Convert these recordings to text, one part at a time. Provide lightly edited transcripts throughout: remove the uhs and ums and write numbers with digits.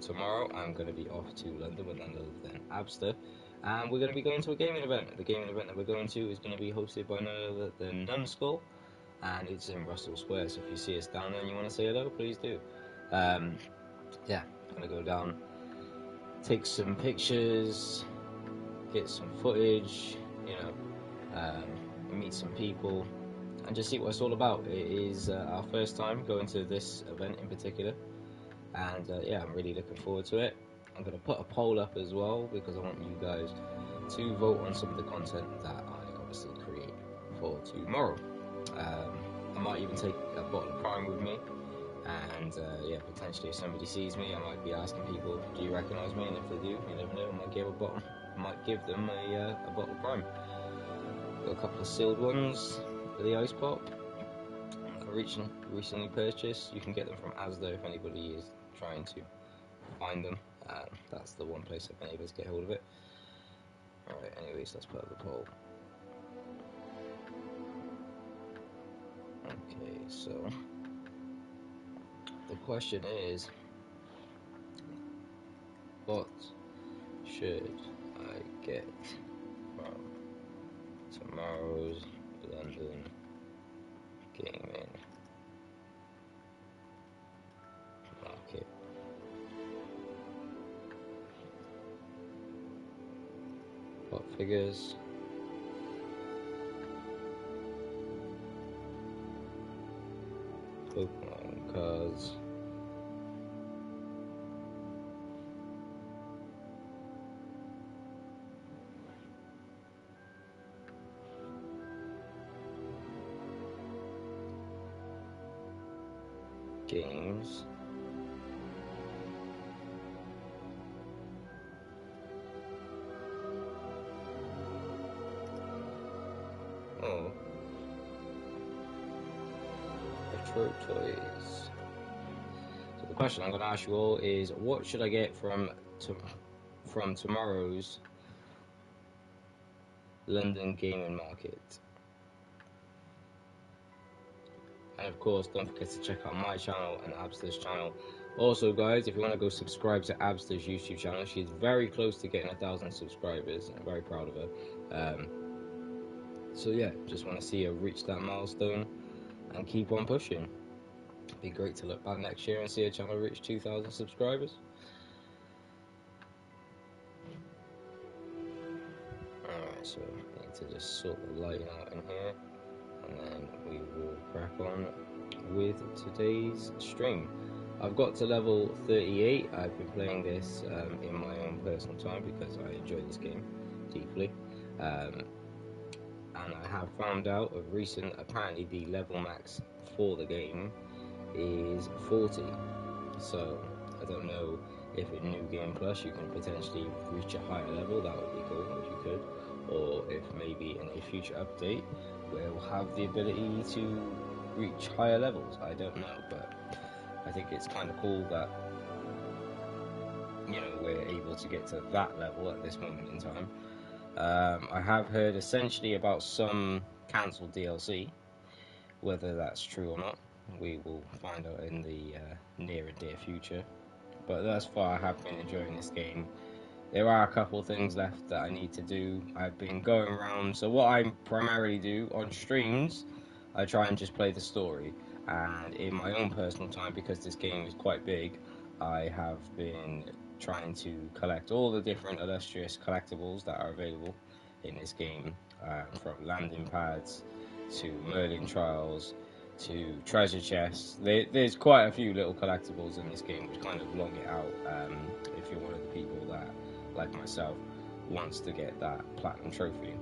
tomorrow I'm going to be off to London with none other than Abster, and we're going to be going to a gaming event. The gaming event that we're going to is going to be hosted by none other than Numbskull, and it's in Russell Square. So if you see us down there and you want to say hello, please do. Yeah, going to go down, take some pictures, get some footage, meet some people, and just see what it's all about. It is our first time going to this event in particular, and yeah, I'm really looking forward to it. I'm going to put a poll up as well because I want you guys to vote on some of the content that I obviously create for tomorrow. I might even take a bottle of Prime with me, and yeah, potentially if somebody sees me, I might be asking people, do you recognise me? And if they do, you never know, I might give them a bottle of Prime. Got a couple of sealed ones for the ice pop. I recently purchased. You can get them from Asda if anybody is trying to find them. That's the one place I've been able to get hold of it. Alright, anyways, let's put up the poll. Okay, so the question is, what should I get from tomorrow's London gaming market? What figures? Pokemon cards. Games. Oh. Retro toys. So the question I'm going to ask you all is, what should I get from tomorrow's London gaming market? And of course, don't forget to check out my channel and Abster's channel. Also, guys, if you want to go subscribe to Abster's YouTube channel, she's very close to getting 1,000 subscribers. I'm very proud of her. So yeah, just want to see her reach that milestone and keep on pushing. It'd be great to look back next year and see her channel reach 2,000 subscribers. Alright, so I need to just sort the lighting out in here, and then we will crack on with today's stream. I've got to level 38. I've been playing this in my own personal time because I enjoy this game deeply. And I have found out of recent, apparently the level max for the game is 40. So I don't know if in New Game Plus you can potentially reach a higher level. That would be cool if you could, or if maybe in a future update we'll have the ability to reach higher levels. I don't know, but I think it's kind of cool that we're able to get to that level at this moment in time. I have heard essentially about some cancelled DLC. Whether that's true or not, we will find out in the near and dear future. But thus far, I have been enjoying this game. There are a couple things left that I need to do. I've been going around. So what I primarily do on streams, I try and just play the story. And in my own personal time, because this game is quite big, I have been trying to collect all the different illustrious collectibles that are available in this game, from landing pads to Merlin trials to treasure chests. There's quite a few little collectibles in this game which kind of long it out if you're one of the people that, like myself, wants to get that platinum trophy.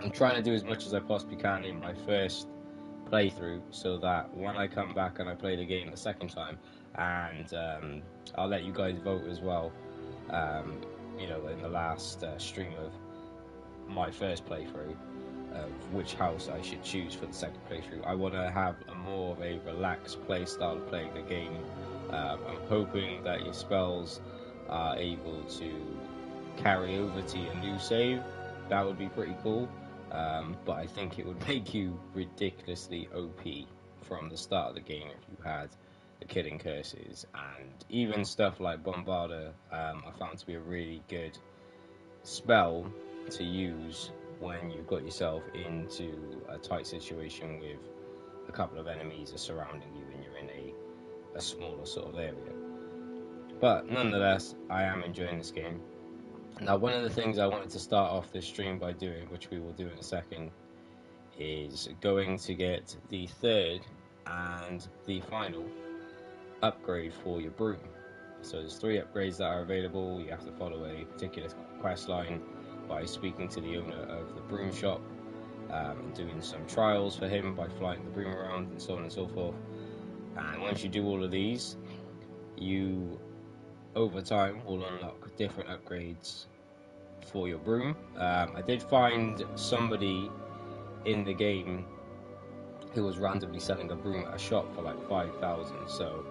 I'm trying to do as much as I possibly can in my first playthrough so that when I come back and I play the game the second time, and I'll let you guys vote as well, in the last stream of my first playthrough of which house I should choose for the second playthrough. I want to have a more of a relaxed play style of playing the game. I'm hoping that your spells are able to carry over to your new save. That would be pretty cool. But I think it would make you ridiculously OP from the start of the game if you had the killing curses, and even stuff like Bombarder I found to be a really good spell to use when you've got yourself into a tight situation with a couple of enemies are surrounding you and you're in a smaller sort of area. But nonetheless, I am enjoying this game. Now, one of the things I wanted to start off this stream by doing, which we will do in a second, is going to get the third and the final upgrade for your broom. So there's 3 upgrades that are available. You have to follow a particular quest line by speaking to the owner of the broom shop, and doing some trials for him by flying the broom around and so on and so forth. And once you do all of these, you over time will unlock different upgrades for your broom. I did find somebody in the game who was randomly selling a broom at a shop for like 5,000, so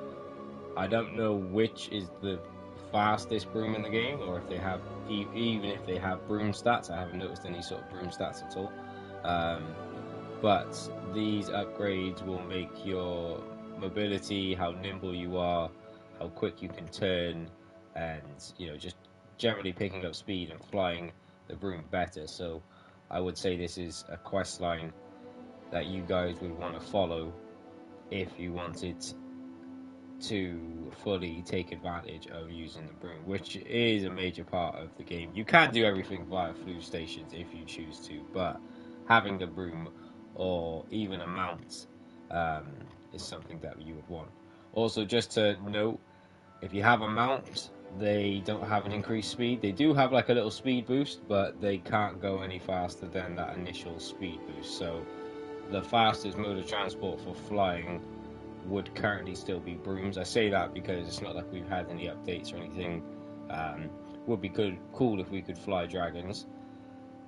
I don't know which is the fastest broom in the game, or if they have, even if they have broom stats. I haven't noticed any sort of broom stats at all. But these upgrades will make your mobility, how nimble you are, how quick you can turn, and just generally picking up speed and flying the broom better. So I would say this is a quest line that you guys would want to follow if you wanted to fully take advantage of using the broom, which is a major part of the game. You can do everything via flue stations if you choose to, but having the broom or even a mount is something that you would want. Also, just to note, if you have a mount, they don't have an increased speed. They do have like a little speed boost, but they can't go any faster than that initial speed boost. So the fastest mode of transport for flying would currently still be brooms. I say that because it's not like we've had any updates or anything. Would be cool if we could fly dragons,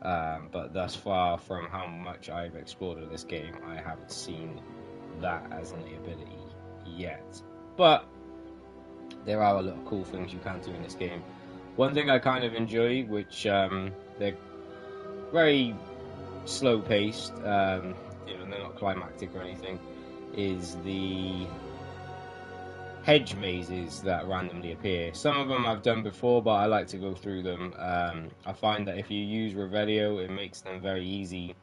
but thus far from how much I've explored of this game, I haven't seen that as an ability yet. But there are a lot of cool things you can do in this game. One thing I kind of enjoy, which they're very slow paced, they're not climactic or anything, is the hedge mazes that randomly appear. Some of them I've done before, but I like to go through them. I find that if you use Revelio, it makes them very easy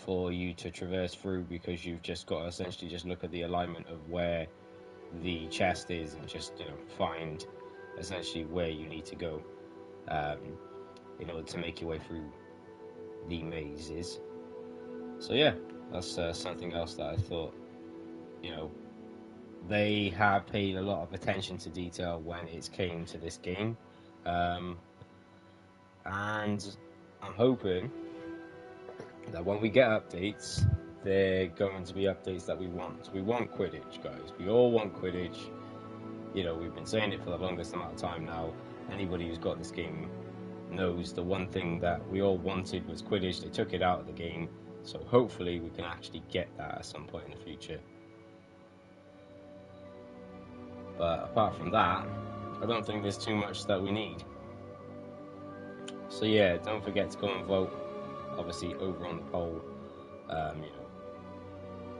for you to traverse through, because you've just got to essentially just look at the alignment of where the chest is and just find essentially where you need to go in order to make your way through the mazes. So yeah, that's something else that I thought they have paid a lot of attention to detail when it came to this game, and I'm hoping that when we get updates, they're going to be updates that we want. We want Quidditch, guys. We all want Quidditch. We've been saying it for the longest amount of time now. Anybody who's got this game knows the one thing that we all wanted was Quidditch. They took it out of the game, so hopefully we can actually get that at some point in the future. But apart from that, I don't think there's too much that we need. So yeah, don't forget to go and vote, obviously, over on the poll.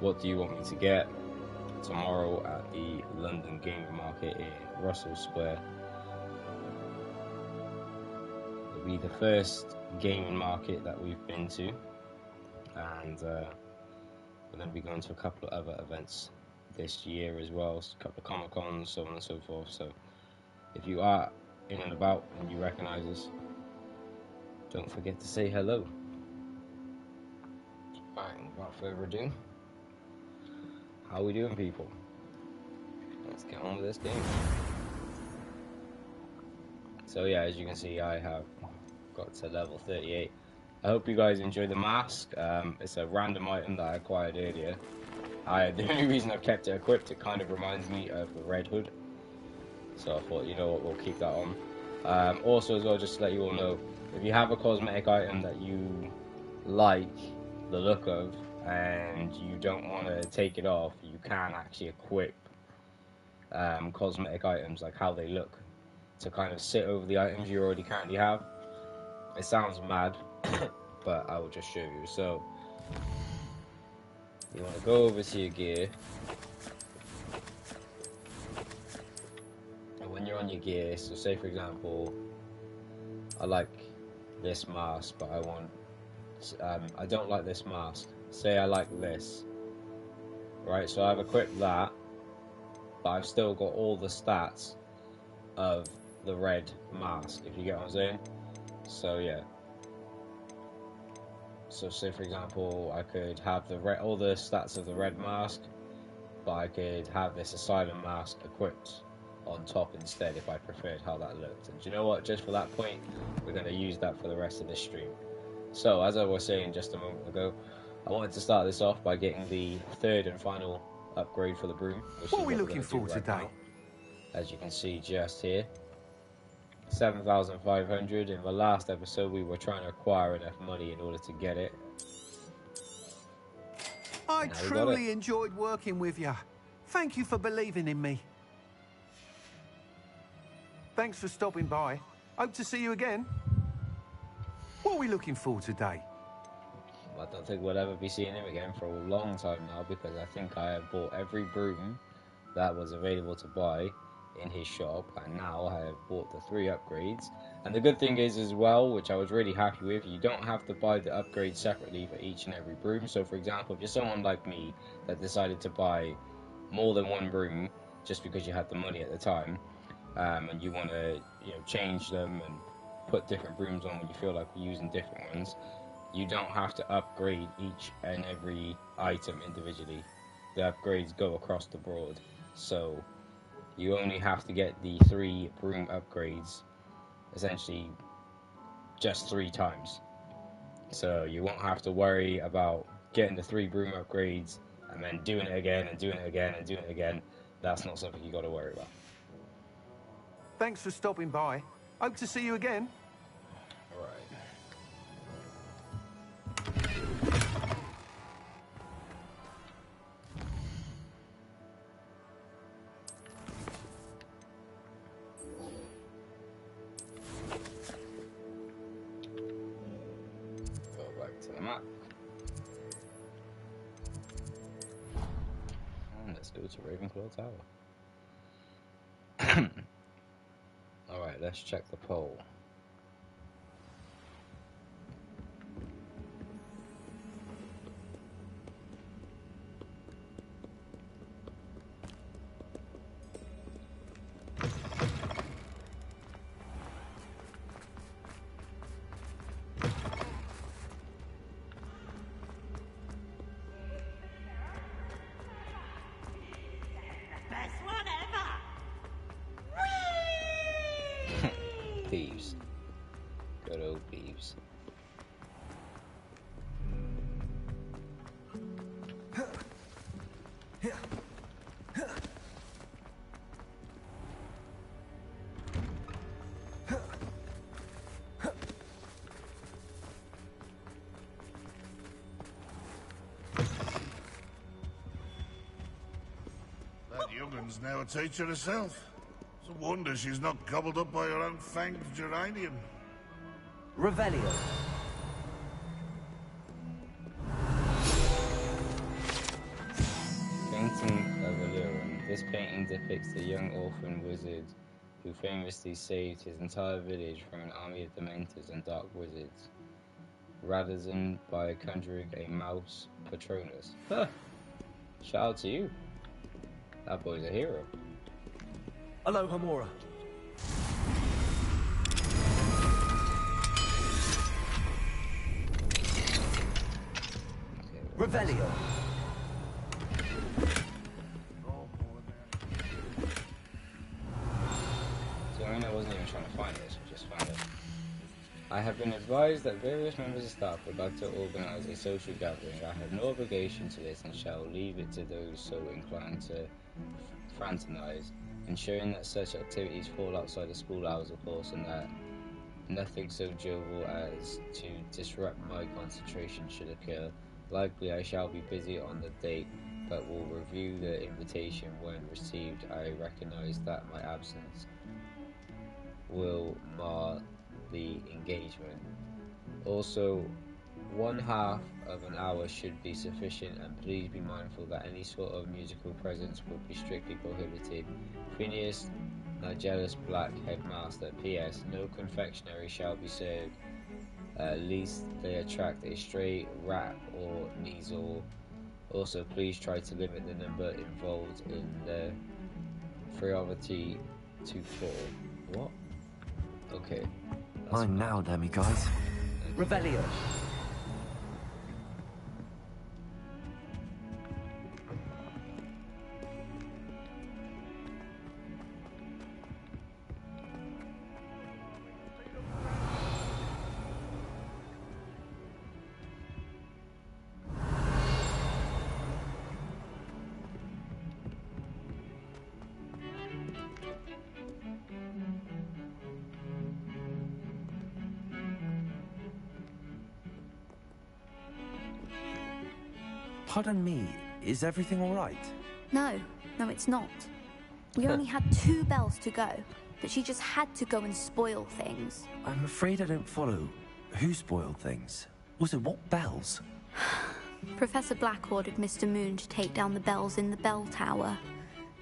What do you want me to get tomorrow at the London Gaming Market in Russell Square? It'll be the first gaming market that we've been to, and we're going to be going to a couple of other events this year as well, a couple of Comic Cons, so on and so forth. So if you are in and about and you recognize us, don't forget to say hello. Alright, without further ado, how we doing, people? Let's get on with this game. So yeah, as you can see, I have got to level 38. I hope you guys enjoy the mask. It's a random item that I acquired earlier. The only reason I've kept it equipped, it kind of reminds me of the Red Hood. So I thought, we'll keep that on. Also as well, just to let you all know, if you have a cosmetic item that you like the look of and you don't want to take it off, you can actually equip cosmetic items, like how they look, to kind of sit over the items you already currently have. It sounds mad, but I will just show you. So you want to go over to your gear, on your gear. So say for example, I like this mask, but I don't like this mask. Say I like this, right? So I've equipped that, but I've still got all the stats of the red mask, if you get what I'm saying. So yeah. So say for example, I could have all the stats of the red mask, but I could have this asylum mask equipped on top instead if I preferred how that looked. And do you know what? Just for that point, we're going to use that for the rest of this stream. So as I was saying just a moment ago, I wanted to start this off by getting the third and final upgrade for the broom. What are we looking for today? As you can see just here, 7,500. In the last episode, we were trying to acquire enough money in order to get it. I truly enjoyed working with you. Thank you for believing in me. Thanks for stopping by. Hope to see you again. What are we looking for today? I don't think we'll ever be seeing him again for a long time now, because I think I have bought every broom that was available to buy in his shop, and now I have bought the 3 upgrades. And the good thing is as well, which I was really happy with, you don't have to buy the upgrades separately for each and every broom. So for example, if you're someone like me that decided to buy more than one broom just because you had the money at the time, and you want to change them and put different brooms on when you feel like using different ones, you don't have to upgrade each and every item individually. The upgrades go across the board, so you only have to get the 3 broom upgrades essentially just 3 times. So you won't have to worry about getting the 3 broom upgrades and then doing it again and doing it again and doing it again. That's not something you got to worry about. Thanks for stopping by. Hope to see you again. Alright. Go back to the map. And let's go to Ravenclaw Tower. Alright, let's check the poll. Thieves. Good old thieves. That youngun's now a teacher herself. It's a wonder she's not gobbled up by her own fanged geranium. Revelio. Painting of Allurant. This painting depicts a young orphan wizard who famously saved his entire village from an army of dementors and dark wizards, rather than by conjuring a mouse patronus. Huh. Shout out to you. That boy's a hero. Hello, Hamora. Revelio. So I wasn't even trying to find this, I just found it. I have been advised that various members of staff would like to organise a social gathering. I have no obligation to this and shall leave it to those so inclined to fraternise, ensuring that such activities fall outside the school hours, of course, and that nothing so jovial as to disrupt my concentration should occur. Likely I shall be busy on the date, but will review the invitation when received. I recognise that my absence will mar the engagement. Also, 1/2 of an hour should be sufficient, and please be mindful that any sort of musical presence would be strictly prohibited. Phineas A jealous black headmaster. P.S. No confectionery shall be served. Least they attract a stray rat or weasel. Also, please try to limit the number involved in the frivolity to 4. What? Okay. Mine now, Demi guys. Revelio. Pardon me, is everything all right? No, it's not. We only had 2 bells to go, but she just had to go and spoil things. I'm afraid I don't follow. Who spoiled things? Also, what bells? Professor Black ordered Mr. Moon to take down the bells in the bell tower.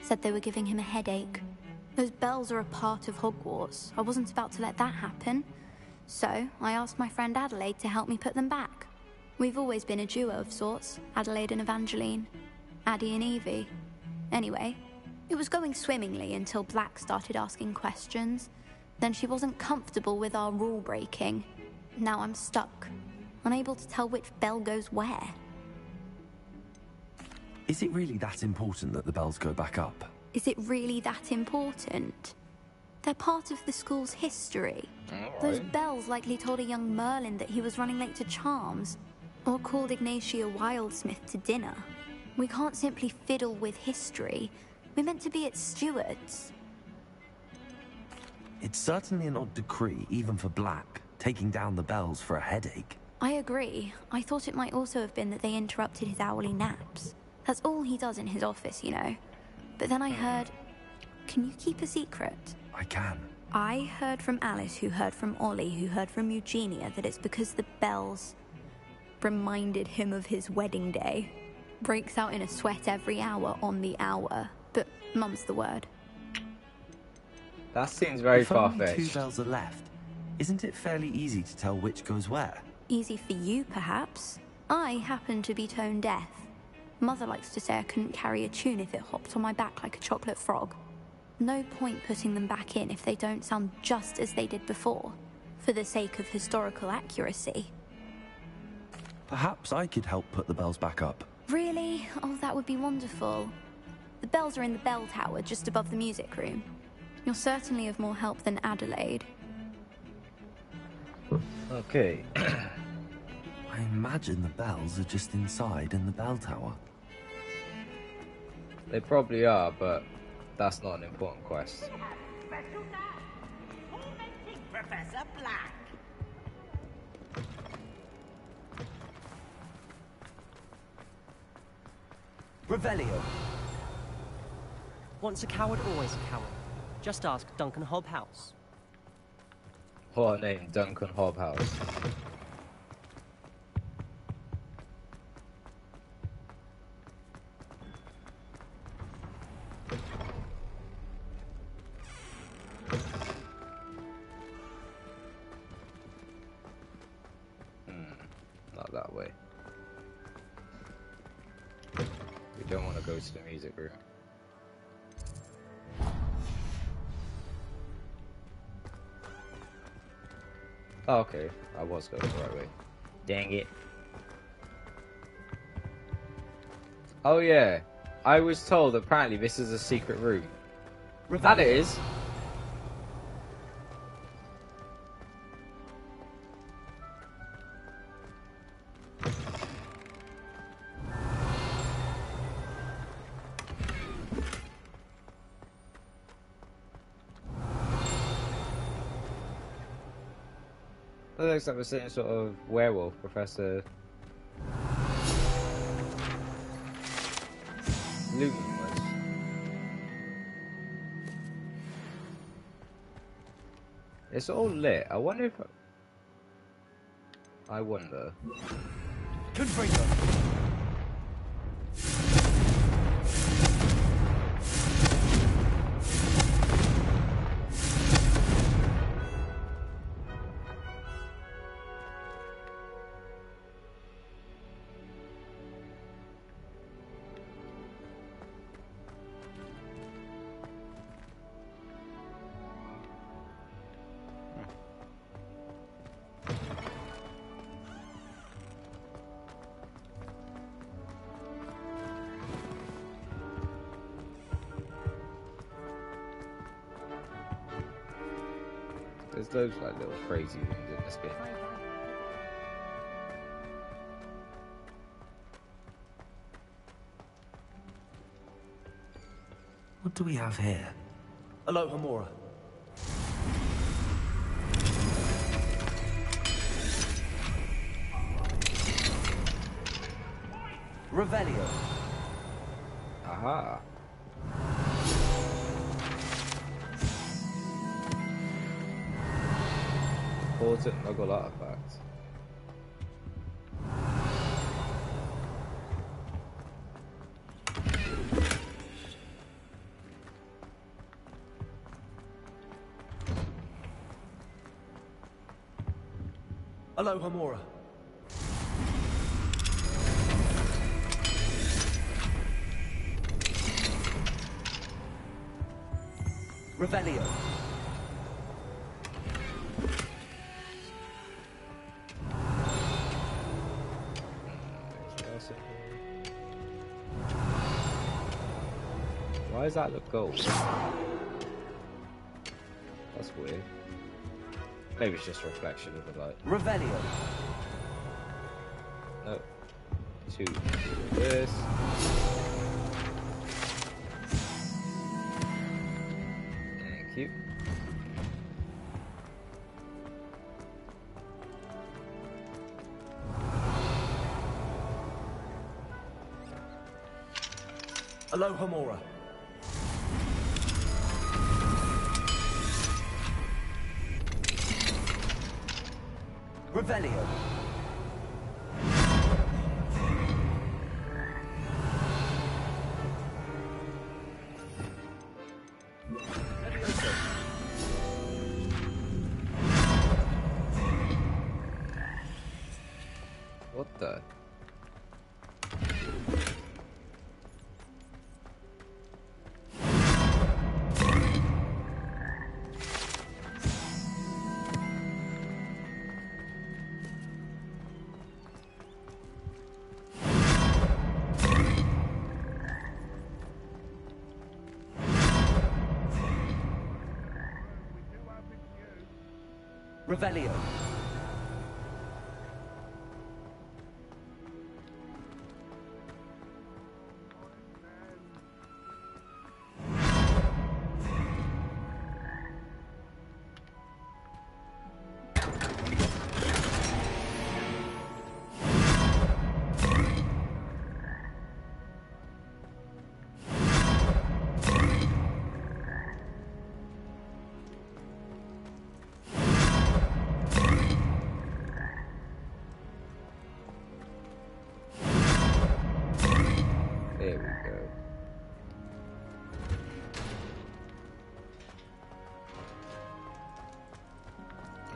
Said they were giving him a headache. Those bells are a part of Hogwarts. I wasn't about to let that happen. So, I asked my friend Adelaide to help me put them back. We've always been a duo of sorts, Adelaide and Evangeline. Addie and Evie. Anyway, it was going swimmingly until Black started asking questions. Then she wasn't comfortable with our rule breaking. Now I'm stuck, unable to tell which bell goes where. Is it really that important that the bells go back up? Is it really that important? They're part of the school's history. Alright. Those bells likely told a young Merlin that he was running late to Charms, or called Ignatia Wildsmith to dinner. We can't simply fiddle with history. We're meant to be its stewards. It's certainly an odd decree, even for Black, taking down the bells for a headache. I agree. I thought it might also have been that they interrupted his hourly naps. That's all he does in his office, you know. But then I heard... Can you keep a secret? I can. I heard from Alice, who heard from Ollie, who heard from Eugenia, that it's because the bells reminded him of his wedding day. Breaks out in a sweat every hour on the hour. But mum's the word. That seems very If only far-fetched. 2 bells are left, isn't it fairly easy to tell which goes where? Easy for you, perhaps. I happen to be tone deaf. Mother likes to say I couldn't carry a tune if it hopped on my back like a chocolate frog. No point putting them back in if they don't sound just as they did before, for the sake of historical accuracy. Perhaps I could help put the bells back up. Really? Oh, that would be wonderful. The bells are in the bell tower just above the music room. You're certainly of more help than Adelaide. Okay. I imagine the bells are just inside in the bell tower. They probably are, but that's not an important quest. Special guest, tormenting Professor Black. Revelio. Once a coward, always a coward. Just ask Duncan Hobhouse. What a name, Duncan Hobhouse. Not that way. We don't want to go to the music room. Oh, okay. I was going the right way. Dang it. Oh yeah. I was told apparently this is a secret room. That it is. That looks like the same sort of werewolf, Professor Luton was. It's all lit. I wonder if... I wonder. Confringo. There's loads of like little crazy things in this bit. What do we have here? Aloha Mora. Revelio. Aha. Important Muggle artifact. Aloha Mora. Revelio. Why does that look gold? That's weird. Maybe it's just a reflection of the light. Revelio. No. 2. This. Thank you. Aloha Mora. Revelio. What the? Revelio. There we go.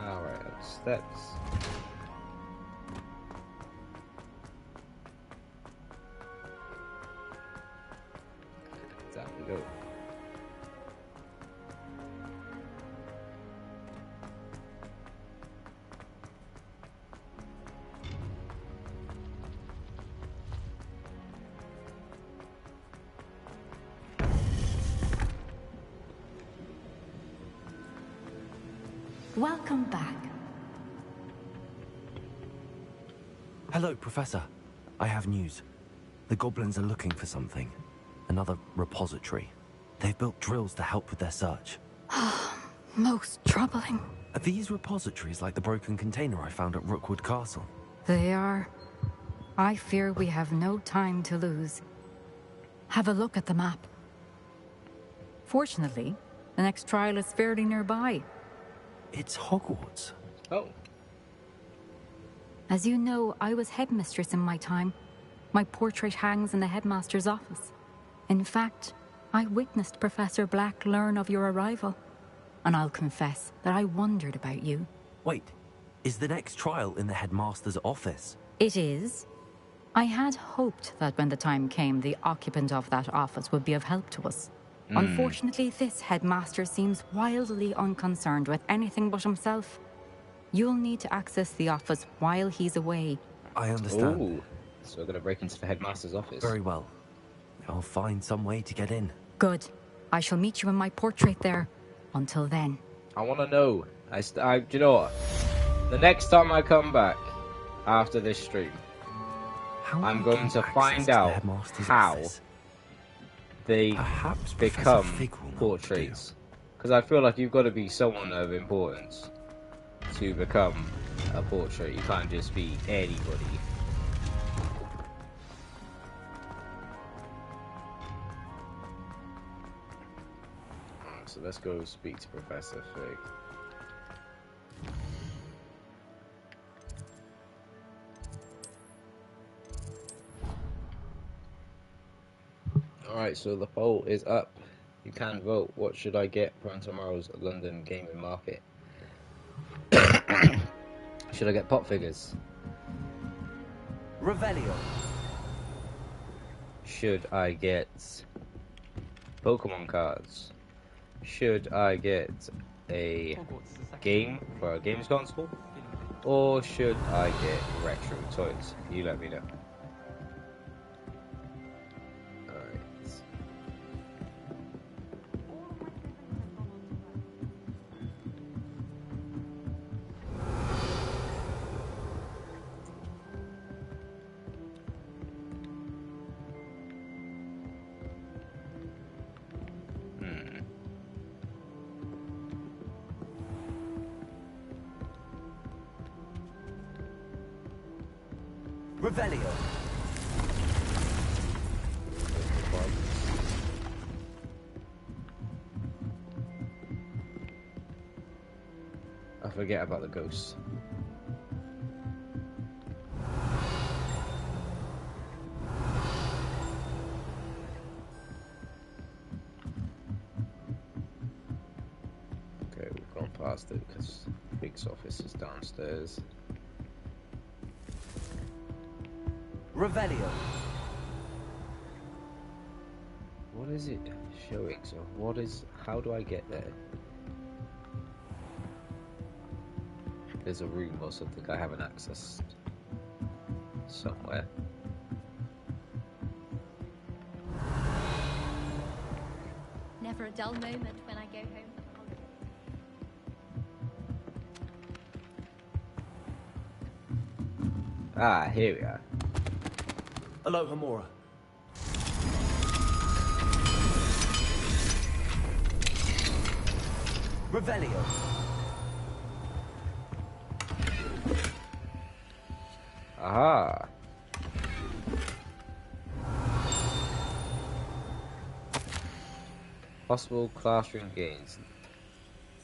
Alright, up steps. Down we go. Welcome back. Hello, Professor. I have news. The goblins are looking for something. Another repository. They've built drills to help with their search. Most troubling. Are these repositories like the broken container I found at Rookwood Castle? They are. I fear we have no time to lose. Have a look at the map. Fortunately, the next trial is fairly nearby. It's Hogwarts. Oh. As you know, I was headmistress in my time. My portrait hangs in the headmaster's office. In fact, I witnessed Professor Black learn of your arrival. And I'll confess that I wondered about you. Wait, is the next trial in the headmaster's office? It is. I had hoped that when the time came, the occupant of that office would be of help to us. Unfortunately, this headmaster seems wildly unconcerned with anything but himself. You'll need to access the office while he's away. I understand. Ooh. So we're gonna break into the headmaster's office. Very well. I'll find some way to get in. Good. I shall meet you in my portrait there. Until then. I wanna know Do you know what? The next time I come back after this stream, I'm going to find out how they become portraits. Because I feel like you've got to be someone of importance to become a portrait. You can't just be anybody. So let's go speak to Professor Fig. Alright, so the poll is up. You can vote. What should I get from tomorrow's London gaming market? Should I get pop figures? Revelio. Should I get Pokemon cards? Should I get a game for a games console? Or should I get retro toys? You let me know. Revelio. I forget about the ghosts. Okay, we've gone past it because Big's office is downstairs. Revelio. What is it showing? So how do I get there? There's a room or something I haven't accessed somewhere. Never a dull moment when I go home for holidays. Ah, here we are. Hello, Homura. Revelio. Aha. Possible classroom gains.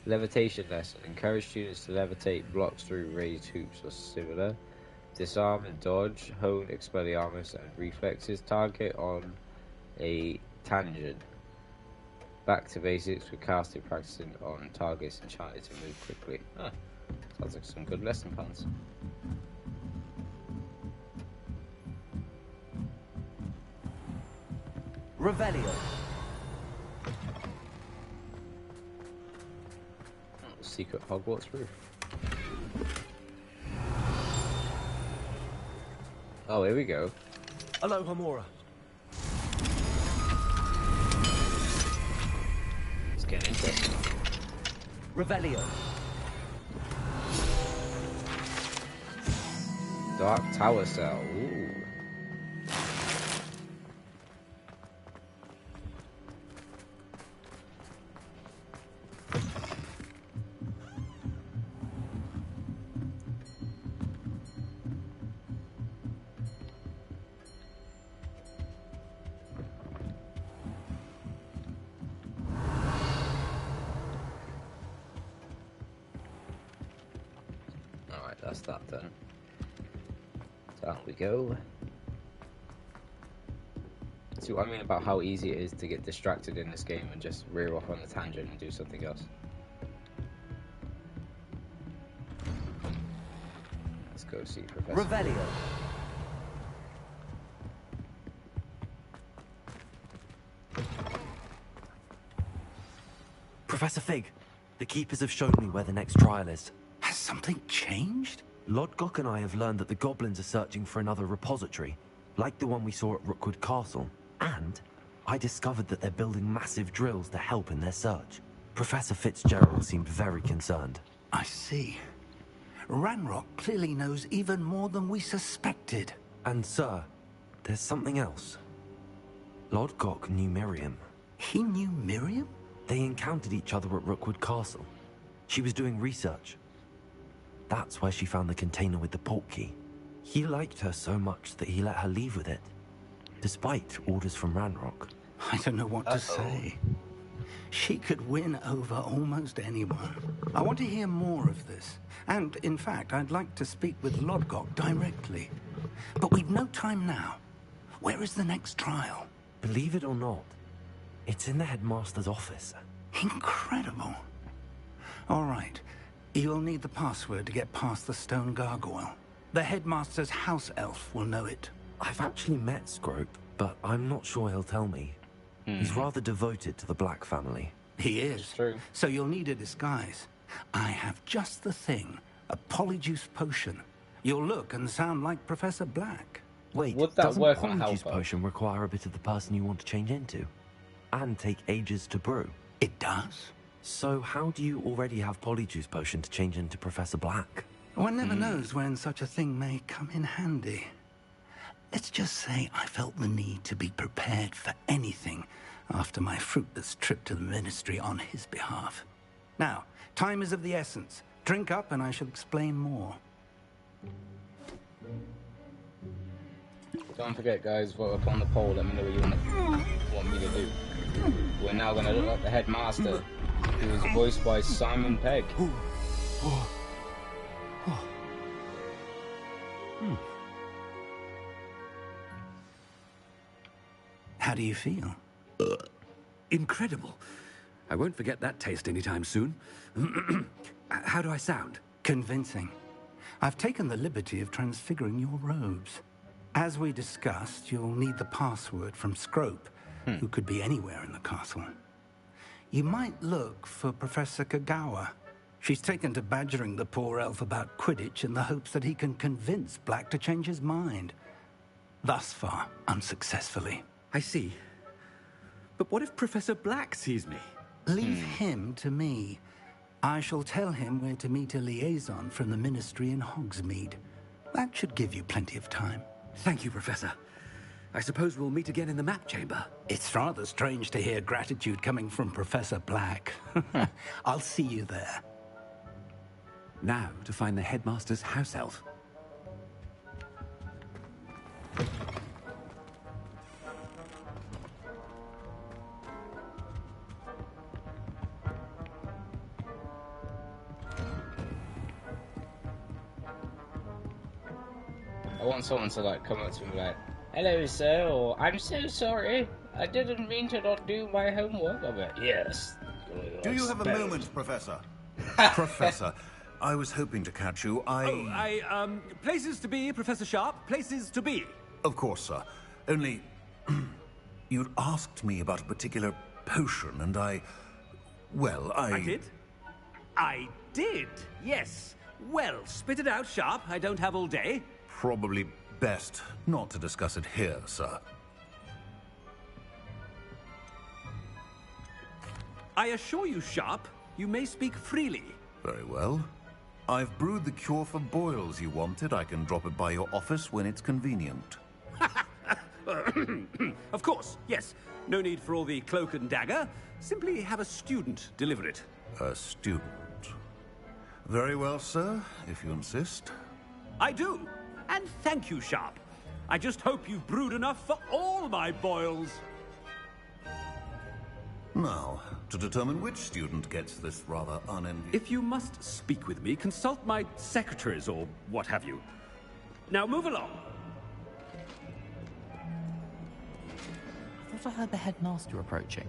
Levitation lesson. Encourage students to levitate blocks through raised hoops or similar. Disarm and dodge. Hone Expelliarmus and reflexes. Target on a tangent. Back to basics with casting practicing on targets enchanted to move quickly. Ah, sounds like some good lesson plans. Revelio. Secret Hogwarts roof. Oh, here we go. Hello, Homura. It's getting interesting. Revelio. Dark Tower Cell. Ooh. Alright, that's that done. Down we go. See what I mean about how easy it is to get distracted in this game and just rear off on a tangent and do something else. Let's go see Professor. Revelio. Professor Fig, the Keepers have shown me where the next trial is. Has something changed? Lodgok and I have learned that the goblins are searching for another repository, like the one we saw at Rookwood Castle. And I discovered that they're building massive drills to help in their search. Professor Fitzgerald seemed very concerned. I see. Ranrock clearly knows even more than we suspected. And sir, there's something else. Lodgok knew Miriam. He knew Miriam? They encountered each other at Rookwood Castle. She was doing research. That's where she found the container with the port key. He liked her so much that he let her leave with it, despite orders from Ranrock. I don't know what to say. She could win over almost anyone. I want to hear more of this. And, in fact, I'd like to speak with Lodgok directly. But we've no time now. Where is the next trial? Believe it or not, it's in the headmaster's office. Incredible. All right. You'll need the password to get past the stone gargoyle. The headmaster's house elf will know it. I've actually met Scrope, but I'm not sure he'll tell me. He's rather devoted to the Black family. He is. True. So you'll need a disguise. I have just the thing. A polyjuice potion. You'll look and sound like Professor Black. Wait, Would that doesn't work on a polyjuice helper? potion require a bit of the person you want to change into? And take ages to brew? It does. So how do you already have polyjuice potion to change into Professor Black? One never knows when such a thing may come in handy. Let's just say I felt the need to be prepared for anything after my fruitless trip to the Ministry on his behalf. Now, time is of the essence. Drink up and I shall explain more. Don't forget, guys, vote up on the poll. Let me know what you want me to do. We're now going to look at the headmaster, who is voiced by Simon Pegg. How do you feel? Incredible. I won't forget that taste anytime soon. How do I sound? Convincing. I've taken the liberty of transfiguring your robes. As we discussed, you'll need the password from Scrope, who could be anywhere in the castle. You might look for Professor Kagawa. She's taken to badgering the poor elf about Quidditch in the hopes that he can convince Black to change his mind. Thus far, unsuccessfully. I see. But what if Professor Black sees me? Leave him to me. I shall tell him where to meet a liaison from the Ministry in Hogsmeade. That should give you plenty of time. Thank you, Professor. I suppose we'll meet again in the map chamber. It's rather strange to hear gratitude coming from Professor Black. I'll see you there. Now to find the headmaster's house elf. I want someone to like come up to me like, "Hello, sir," or "I'm so sorry, I didn't mean to not do my homework." I'm like, "Yes." Do you have a moment, Professor? Professor, I was hoping to catch you. Places to be, Professor Sharp. Places to be. Of course, sir. Only, you'd asked me about a particular potion, and well, I did? I did, yes. Well, spit it out, Sharp. I don't have all day. Probably best not to discuss it here, sir. I assure you, Sharp, you may speak freely. Very well. I've brewed the cure for boils you wanted. I can drop it by your office when it's convenient. Of course, yes. No need for all the cloak and dagger. Simply have a student deliver it. A student. Very well, sir, if you insist. I do. And thank you, Sharp. I just hope you've brewed enough for all my boils. Now, to determine which student gets this rather unenviable... If you must speak with me, consult my secretaries or what have you. Now move along. I thought I heard the headmaster approaching.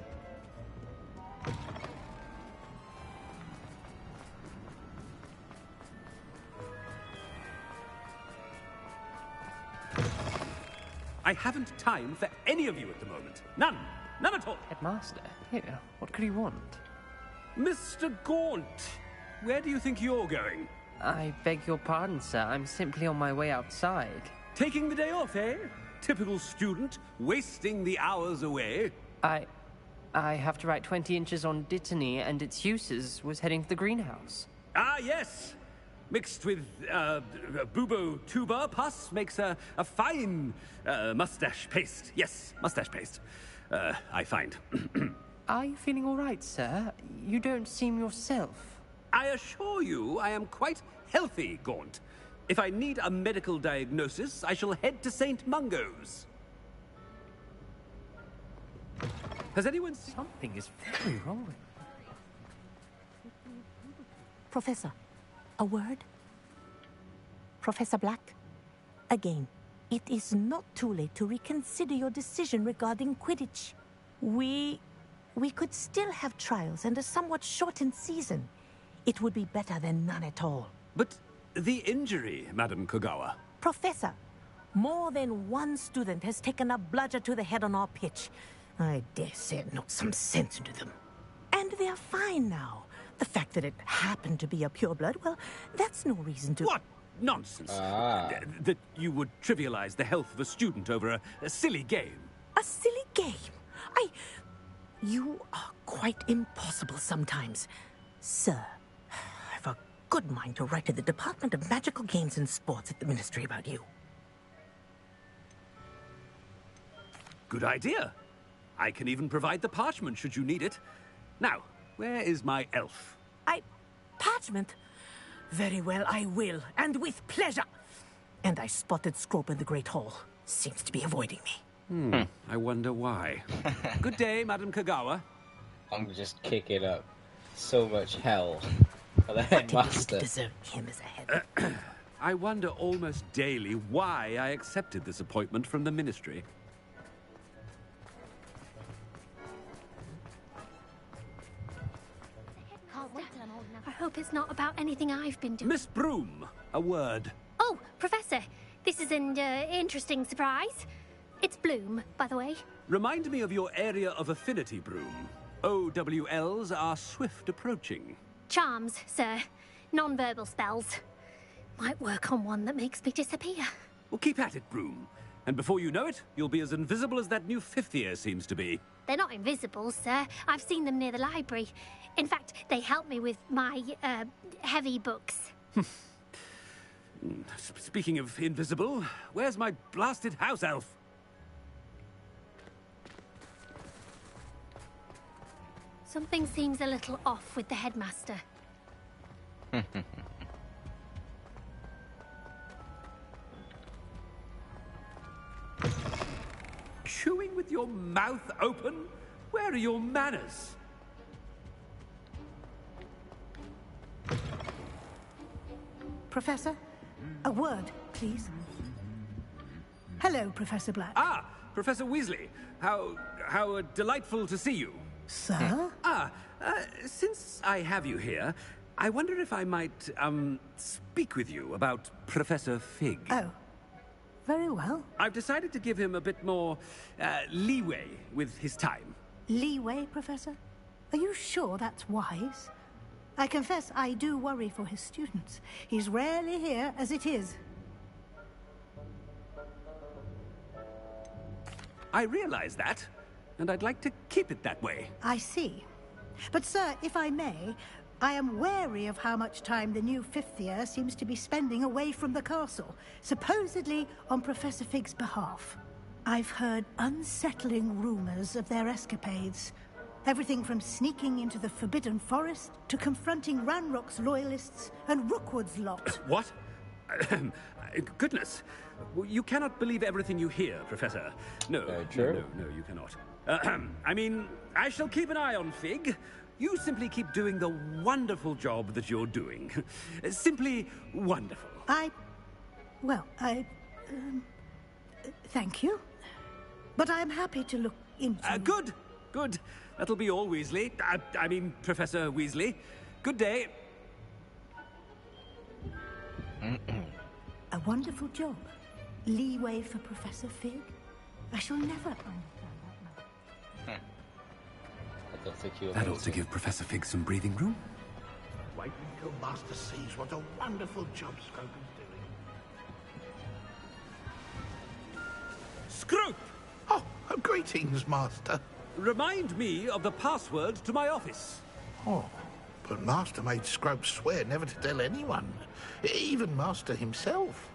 I haven't time for any of you at the moment. None. None at all. Headmaster? Here, what could he want? Mr. Gaunt, where do you think you're going? I beg your pardon, sir. I'm simply on my way outside. Taking the day off, eh? Typical student, wasting the hours away. I have to write 20 inches on Dittany and its uses. Was heading to the greenhouse. Ah, yes. Mixed with bubo tuber pus makes a fine mustache paste. Yes, mustache paste. I find. Are you feeling all right, sir? You don't seem yourself. I assure you I am quite healthy, Gaunt. If I need a medical diagnosis, I shall head to St. Mungo's. Has anyone seen... Something is very wrong with Professor, a word? Professor Black, again, it is not too late to reconsider your decision regarding Quidditch. We could still have trials and a somewhat shortened season. It would be better than none at all. But the injury, Madam Kogawa. Professor, more than one student has taken a bludger to the head on our pitch. I dare say it knocked some sense into them. And they're fine now. The fact that it happened to be a pureblood, well, that's no reason to... What nonsense! That you would trivialize the health of a student over a silly game. A silly game? You are quite impossible sometimes. Sir, I've a good mind to write to the Department of Magical Games and Sports at the Ministry about you. Good idea. I can even provide the parchment should you need it. Now, where is my elf? Parchment? Very well, I will, and with pleasure. And I spotted Scrope in the Great Hall. Seems to be avoiding me. I wonder why. Good day, Madam Kogawa. I'm just kicking up so much hell for the headmaster. Deserve him as a head. I wonder almost daily why I accepted this appointment from the Ministry. I hope it's not about anything I've been doing. Miss Broom, a word. Oh, Professor, this is an interesting surprise. It's Bloom, by the way. Remind me of your area of affinity, Broom. OWLs are swift approaching. Charms, sir. Non-verbal spells. Might work on one that makes me disappear. Well, keep at it, Broom. And before you know it, you'll be as invisible as that new fifth year seems to be. They're not invisible, sir. I've seen them near the library. In fact, they help me with my, heavy books. Speaking of invisible, where's my blasted house elf? Something seems a little off with the headmaster. Chewing with your mouth open? Where are your manners? Professor, a word, please. Hello, Professor Black. Ah, Professor Weasley. How delightful to see you. Sir? Since I have you here, I wonder if I might, speak with you about Professor Fig. Oh, very well. I've decided to give him a bit more, leeway with his time. Leeway, Professor? Are you sure that's wise? I confess I do worry for his students. He's rarely here as it is. I realize that, and I'd like to keep it that way. I see. But, sir, if I may, I am wary of how much time the new fifth year seems to be spending away from the castle, supposedly on Professor Fig's behalf. I've heard unsettling rumors of their escapades. Everything from sneaking into the Forbidden Forest to confronting Ranrock's loyalists and Rookwood's lot. What? Goodness. You cannot believe everything you hear, Professor. No, no, you cannot. I mean, I shall keep an eye on Fig. You simply keep doing the wonderful job that you're doing. Simply wonderful. Thank you. But I'm happy to look into... Good. That'll be all, Weasley. I mean, Professor Weasley. Good day. A wonderful job. Leeway for Professor Fig. I shall never understand that. I don't think you. That ought to give Professor Fig some breathing room. Wait until Master sees what a wonderful job Scrope is doing. Scrope! Oh, greetings, Master. Remind me of the password to my office. Oh, But Master made Scrope swear never to tell anyone, even Master himself.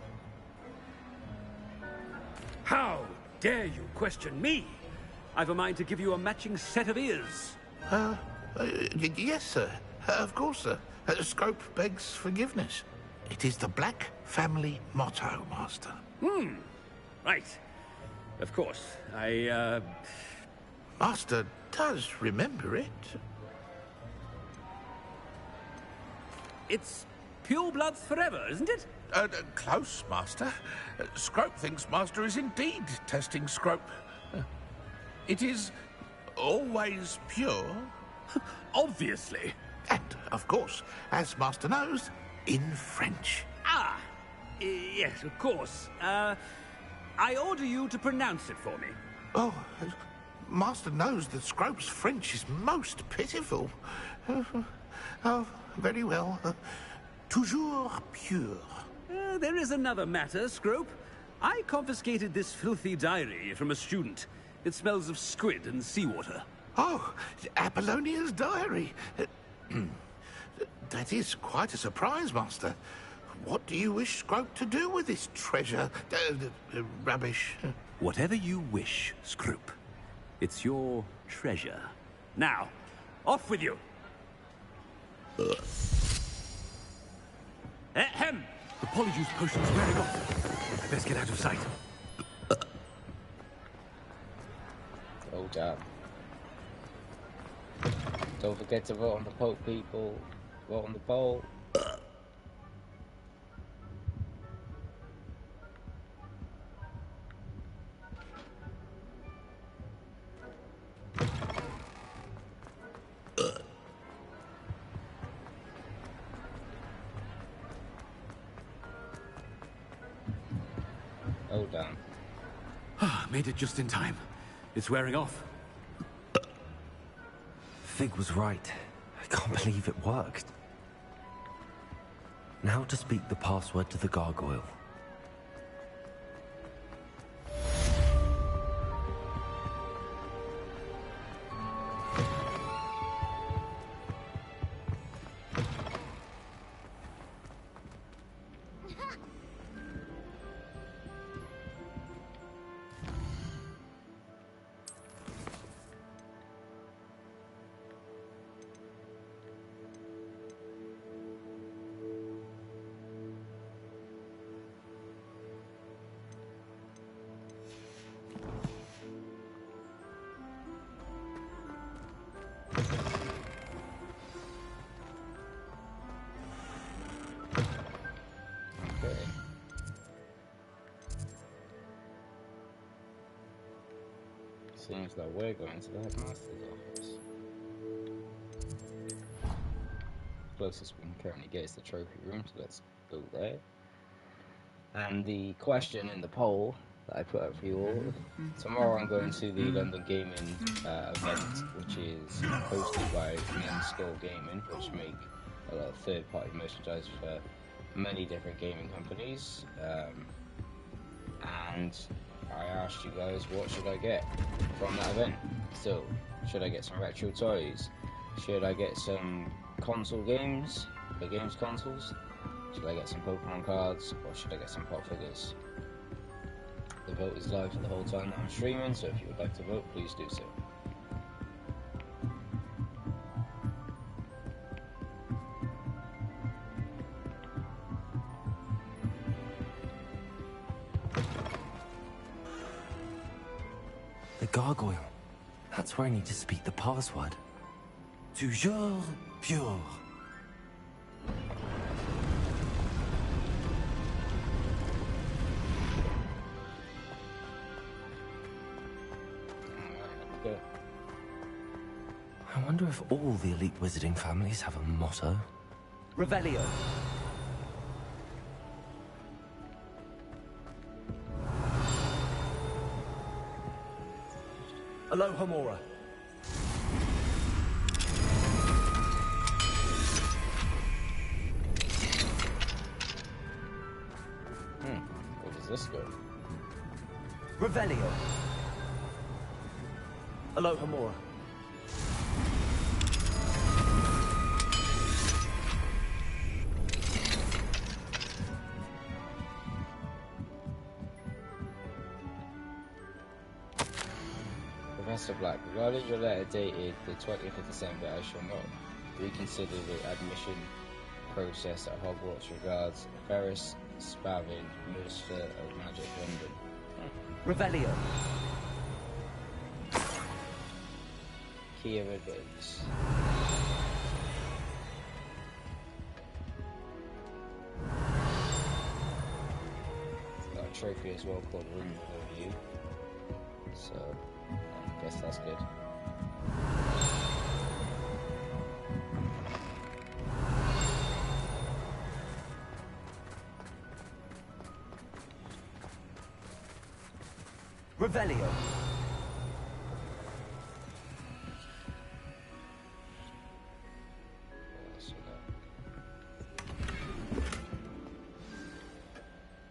How dare you question me? I've a mind to give you a matching set of ears. Yes, sir. Of course, sir. Scrope begs forgiveness. It is the Black family motto, Master. Right. Of course. Master does remember it. It's pure bloods forever, isn't it? Close, Master. Scrope thinks Master is indeed testing Scrope. It is always pure. Obviously. And, of course, as Master knows, in French. Ah! Yes, of course. I order you to pronounce it for me. Oh, Master knows that Scrope's French is most pitiful. Oh, very well. Toujours pure. There is another matter, Scrope. I confiscated this filthy diary from a student. It smells of squid and seawater. Oh, Apollonia's diary. That is quite a surprise, Master. What do you wish Scrope to do with this treasure? Rubbish. Whatever you wish, Scrope. It's your treasure. Now, off with you. Ahem! The polyjuice potion's wearing off. I best get out of sight. Oh, damn. Don't forget to vote on the poll, people. Vote on the poll. Oh, damn. Made it just in time. It's wearing off. Fig was right. I can't believe it worked. Now to speak the password to the gargoyle. Seems like we're going to the headmaster's office. Closest we can currently get is the trophy room, so let's go there. And the question in the poll that I put up for you all: tomorrow I'm going to the London Gaming event, which is hosted by Men's Skull Gaming, which make a lot of third-party merchandise for many different gaming companies. And I asked you guys, what should I get from that event? So, should I get some retro toys? Should I get some console games, the games consoles? Should I get some Pokemon cards, or should I get some pop figures? The vote is live for the whole time that I'm streaming, so if you would like to vote, please do so. The gargoyle. That's where I need to speak the password. Toujours pure. I wonder if all the elite wizarding families have a motto. Revelio. Alohomora. Where does this go? Revelio. Alohomora. Professor Black, regarding your letter dated the 20th of December, I shall not reconsider the admission process at Hogwarts. Regards, Ferris Spavin, Minister of Magic, London. Revelio. Key of Advance. Got a trophy as well called Room Overview. So, I guess that's good. Revelio.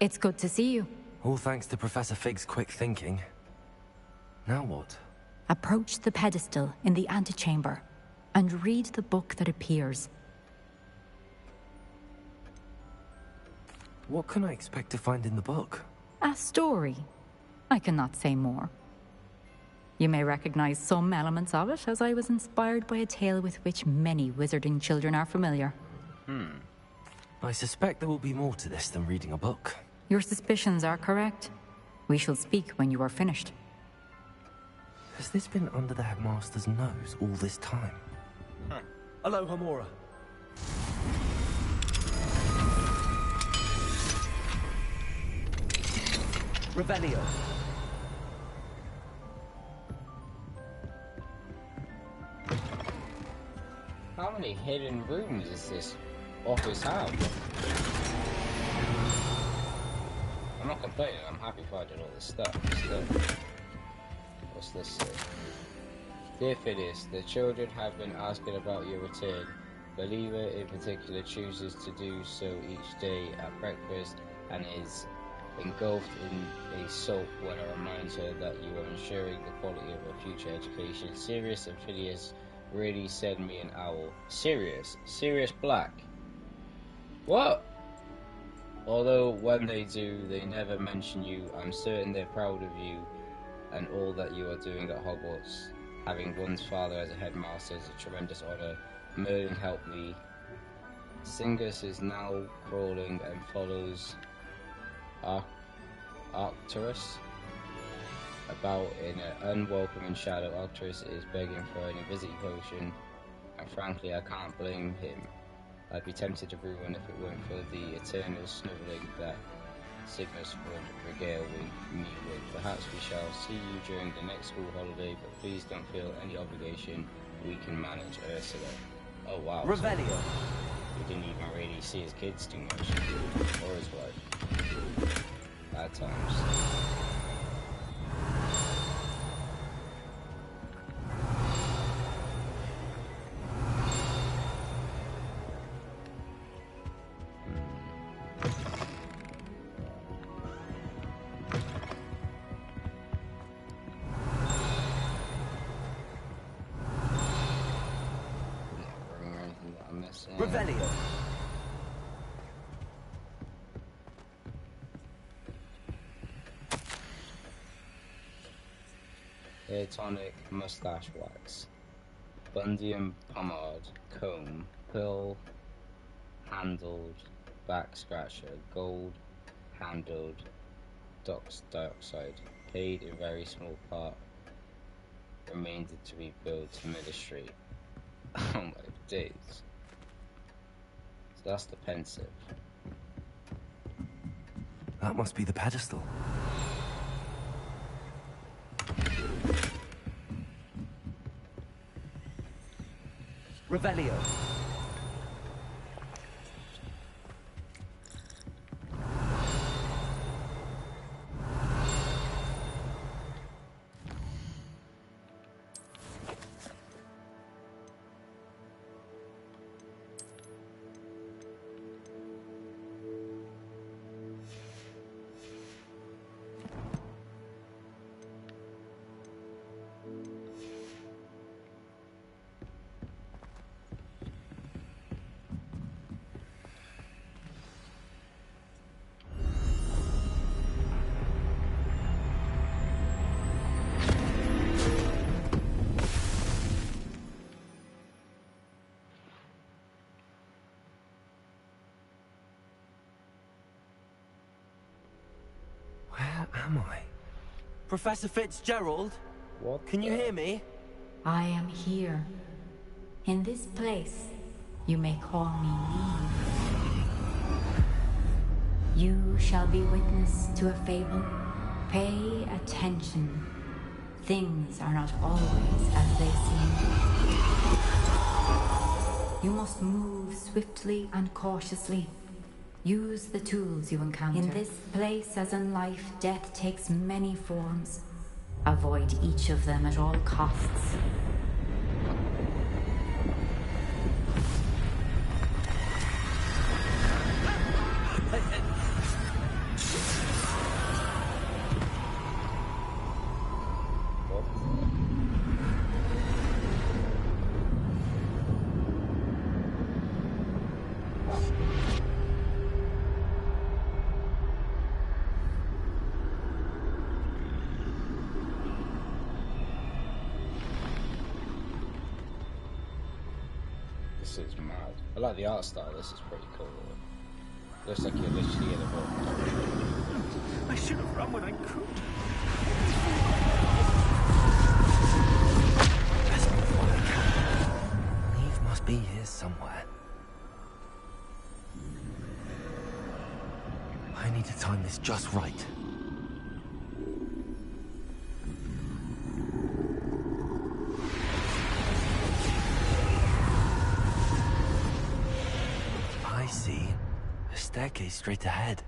It's good to see you. All thanks to Professor Fig's quick thinking. Now what? Approach the pedestal in the antechamber and read the book that appears. What can I expect to find in the book? A story. I cannot say more. You may recognize some elements of it, as I was inspired by a tale with which many wizarding children are familiar. I suspect there will be more to this than reading a book. Your suspicions are correct. We shall speak when you are finished. Has this been under the headmaster's nose all this time? Alohomora. Revelio. How many hidden rooms is this office have? I'm not complaining, I'm happy finding all this stuff. What's this say? Dear Phineas, the children have been asking about your return. Believer in particular chooses to do so each day at breakfast and is engulfed in a sulk when I remind her that you are ensuring the quality of her future education. Sirius and Phineas really send me an owl. Sirius Black. What? Although when they do, they never mention you. I'm certain they're proud of you and all that you are doing at Hogwarts. Having one's father as a headmaster is a tremendous honour. Merlin helped me. Singus is now crawling and follows Arcturus about in an unwelcoming shadow. Arcturus is begging for an invisible potion, and frankly I can't blame him. I'd be tempted to brew one if it weren't for the eternal snuggling that Cygnus would regale me with. Perhaps we shall see you during the next school holiday, but please don't feel any obligation. We can manage Ursula. Oh wow. Revelio. So we didn't even really see his kids too much, or his wife. Bad times. Revelio. Hair tonic, mustache wax, Bundium pomade, comb, pill handled, back scratcher, gold handled, dioxide, paid in very small part, remainder to be billed to ministry. Oh my days. So that's the pensive. That must be the pedestal. Revelio. Where am I? Professor Fitzgerald? What? Can you hear me? I am here. In this place, you may call me Neve. You shall be witness to a fable. Pay attention. Things are not always as they seem. You must move swiftly and cautiously. Use the tools you encounter. In this place, as in life, death takes many forms. Avoid each of them at all costs. This is mad. I like the art style. This is pretty cool. Looks like you're literally in a book. I should have run when I could. Best move while I can. Neve must be here somewhere. I need to time this just right. I see. A staircase straight ahead.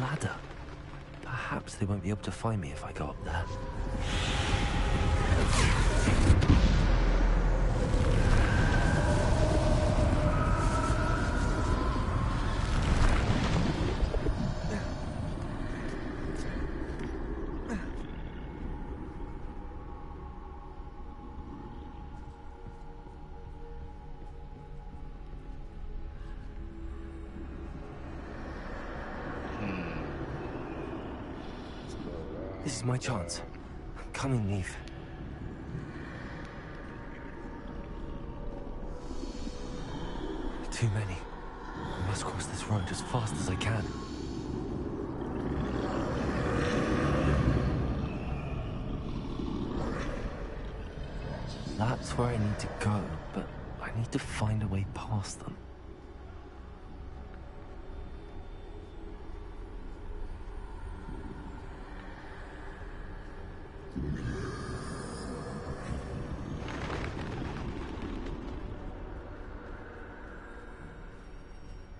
Ladder. Perhaps they won't be able to find me if I go up there. This is my chance. I'm coming, Neve. Too many. I must cross this road as fast as I can. That's where I need to go, but I need to find a way past them.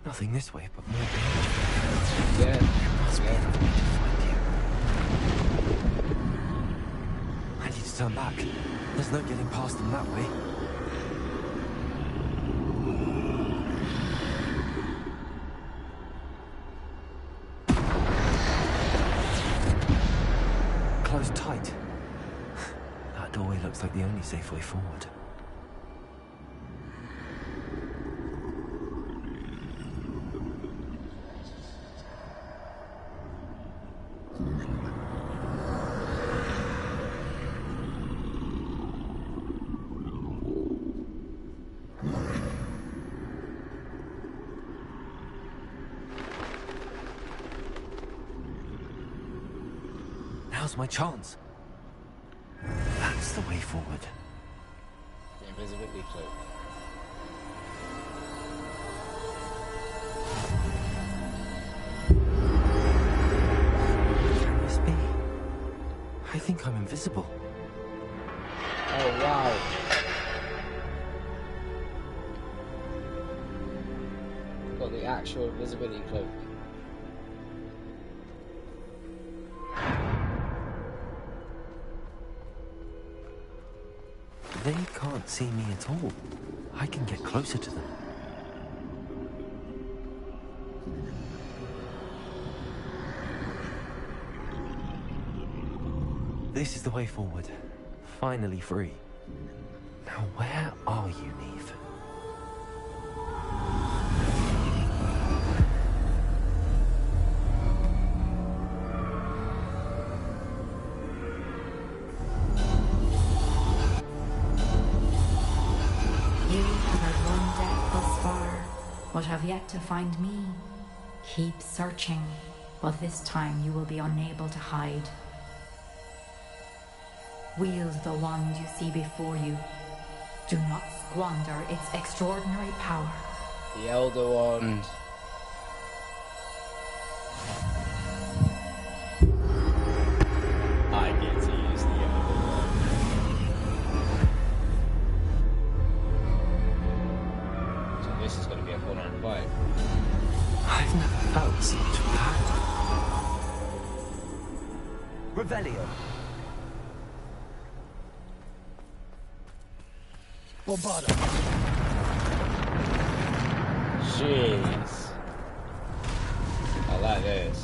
Nothing this way, but more danger. Yeah. There must be another way to find you. I need to turn back. There's no getting past them that way. Closed tight. That doorway looks like the only safe way forward. Now's my chance. That's the way forward. The invisibility cloak. Can this be? I think I'm invisible. Oh wow. Got the actual invisibility cloak. They can't see me at all. I can get closer to them. This is the way forward. Finally free. Now where are you, Neve? You have had one death thus far, but have yet to find me. Keep searching, but this time you will be unable to hide. Wield the wand you see before you. Do not squander its extraordinary power. The Elder Wand. I get to use the Elder Wand. So this is going to be a fun fight. I've never felt such power. Revelio. Bombarda. Jeez. I like this.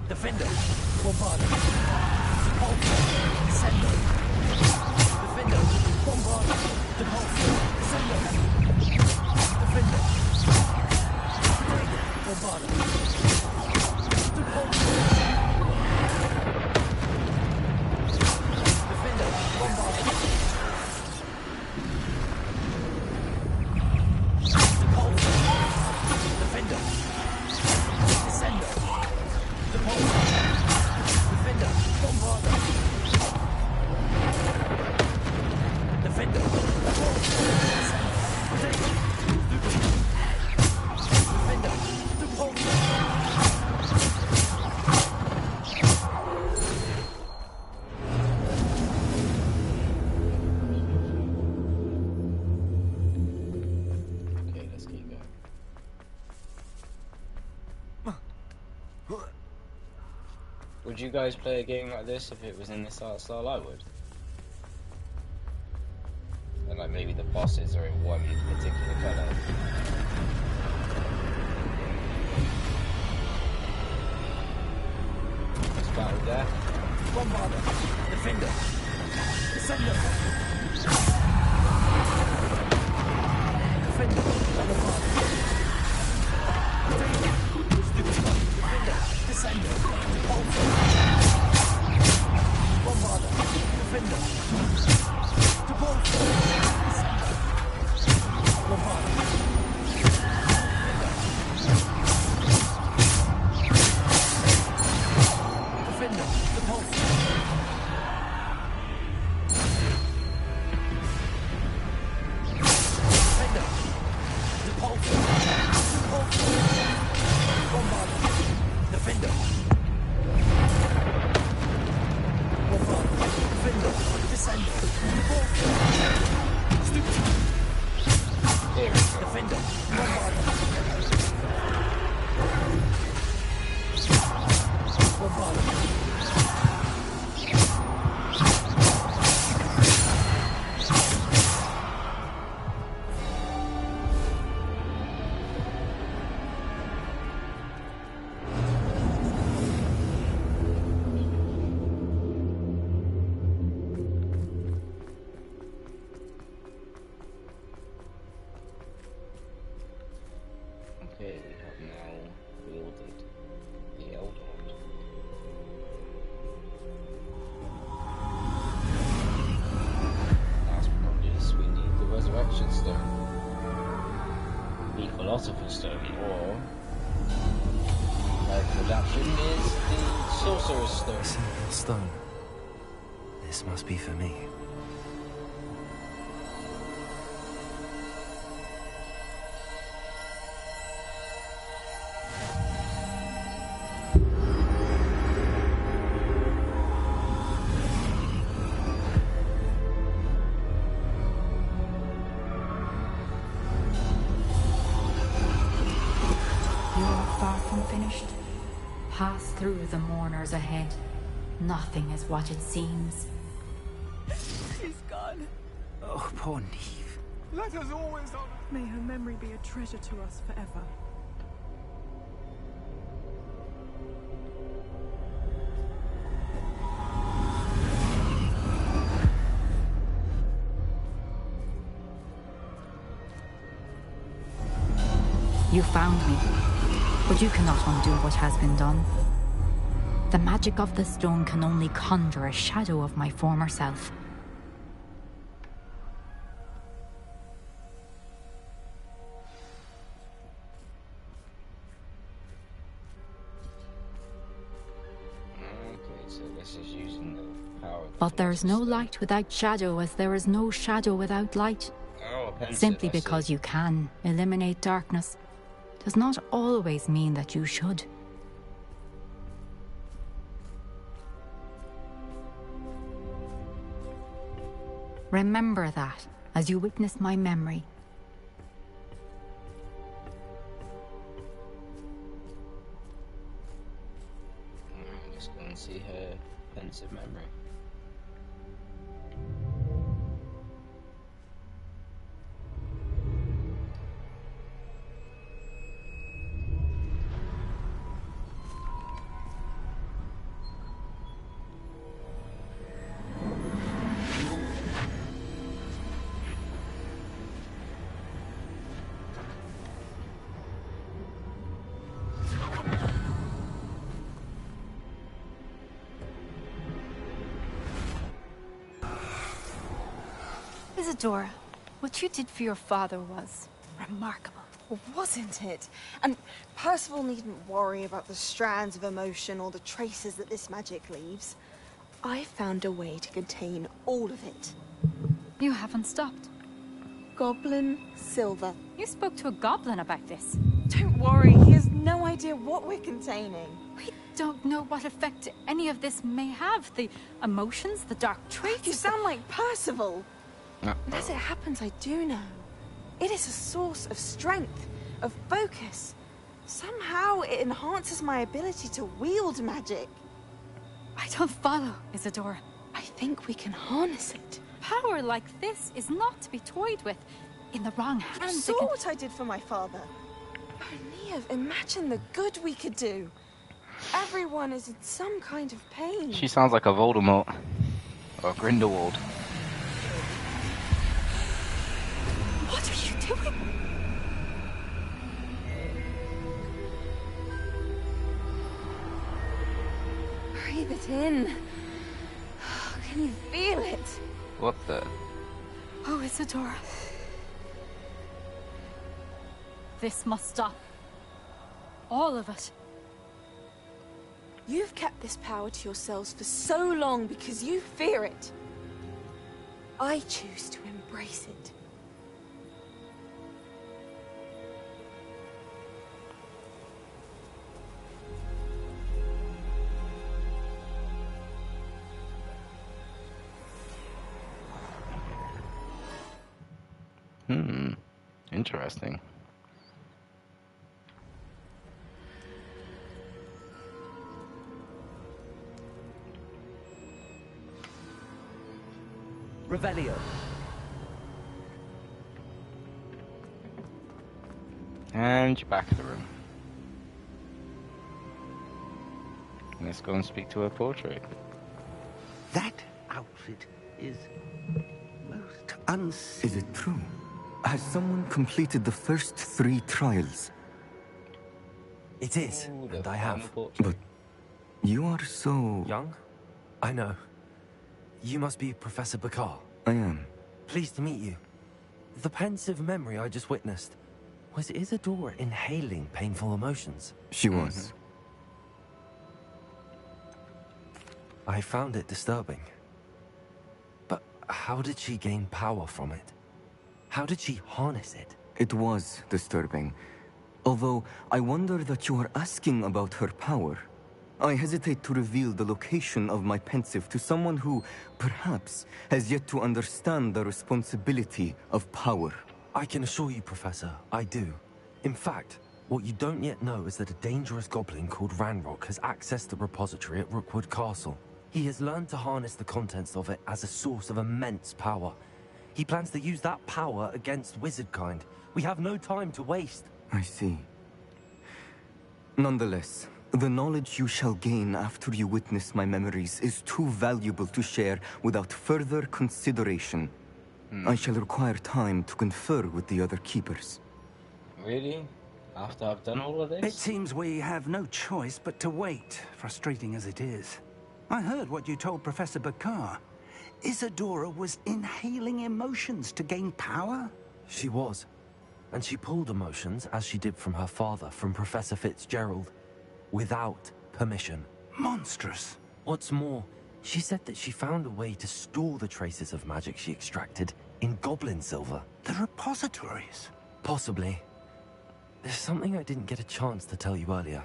Defender. Bombarda. Repulsor. Descender. Defender. Bombarda. Repulsor. Descender. Defender. Bombarda. Repulsor. Defender. Bombarda. Repulsor. Defender. Descender. Defender, Bombarda. Defender, Defender, Okay, let's keep going. Would you guys play a game like this if it was in this art style? I would. And like maybe the bosses are in one particular colour. Let's battle there. Bombarda. Defender. Descender. Defender. Bombarda. Defender. Descender. Bombarda. Defender. Bombarda. Defender. Okay, we have now wielded the Elder Wand. Last but not least, we need the Resurrection Stone, the Philosopher's Stone, or American adaptation is the Sorcerer's Stone. A simple stone. This must be for me. unfinished. Pass through the mourners ahead. Nothing is what it seems. She's gone. Oh, poor Neve. Let us always honor. May her memory be a treasure to us forever. You found me, but you cannot undo what has been done. The magic of the stone can only conjure a shadow of my former self. Okay, so this is using the power. But there is no light without shadow, as there is no shadow without light. Oh, pensive, Simply I see. because you can eliminate darkness does not always mean that you should. Remember that as you witness my memory. I'm just going to see her pensive memory. Isadora, what you did for your father was remarkable. Well, wasn't it? And Percival needn't worry about the strands of emotion or the traces that this magic leaves. I found a way to contain all of it. You haven't stopped. Goblin Silver. You spoke to a goblin about this. Don't worry, he has no idea what we're containing. We don't know what effect any of this may have. The emotions, the dark traits. You sound like Percival. And as it happens, I do know. It is a source of strength, of focus. Somehow it enhances my ability to wield magic. I don't follow, Isadora. I think we can harness it. Power like this is not to be toyed with. In the wrong hands, You saw what I did for my father. Oh, Neve, imagine the good we could do. Everyone is in some kind of pain. She sounds like a Voldemort or a Grindelwald. What are you doing? Breathe it in. Can you feel it? What the? Oh, Isadora. This must stop. All of it. You've kept this power to yourselves for so long because you fear it. I choose to embrace it. Interesting. Revelio. And you're back in the room. Let's go and speak to her portrait. That outfit is most Is it true? Has someone completed the first 3 trials? It is, and I have. But you are so... Young? I know. You must be Professor Bakar. I am. Pleased to meet you. The pensive memory I just witnessed, was Isadora inhaling painful emotions? She was. I found it disturbing. But how did she gain power from it? How did she harness it? It was disturbing. Although, I wonder that you are asking about her power. I hesitate to reveal the location of my pensive to someone who, perhaps, has yet to understand the responsibility of power. I can assure you, Professor, I do. In fact, What you don't yet know is that a dangerous goblin called Ranrock has accessed the repository at Rookwood Castle. He has learned to harness the contents of it as a source of immense power. He plans to use that power against wizardkind. We have no time to waste. I see. Nonetheless, the knowledge you shall gain after you witness my memories is too valuable to share without further consideration. I shall require time to confer with the other keepers. Really? After I've done all of this? It seems we have no choice but to wait, frustrating as it is. I heard what you told Professor Bakar. Isadora was inhaling emotions to gain power? She was. And she pulled emotions, as she did from her father, from Professor Fitzgerald, without permission. Monstrous. What's more, she said that she found a way to store the traces of magic she extracted in goblin silver. The repositories? Possibly. There's something I didn't get a chance to tell you earlier.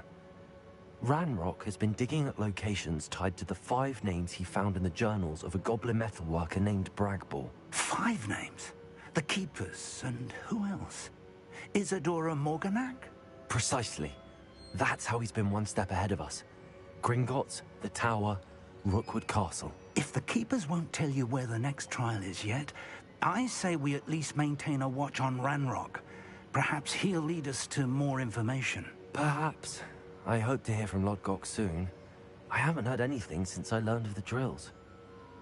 Ranrock has been digging at locations tied to the 5 names he found in the journals of a goblin metalworker named Bragball. 5 names? The Keepers, and who else? Isadora Morganac? Precisely. That's how he's been one step ahead of us. Gringotts, the Tower, Rookwood Castle. If the Keepers won't tell you where the next trial is yet, I say we at least maintain a watch on Ranrock. Perhaps he'll lead us to more information. Perhaps. I hope to hear from Lodgok soon. I haven't heard anything since I learned of the drills.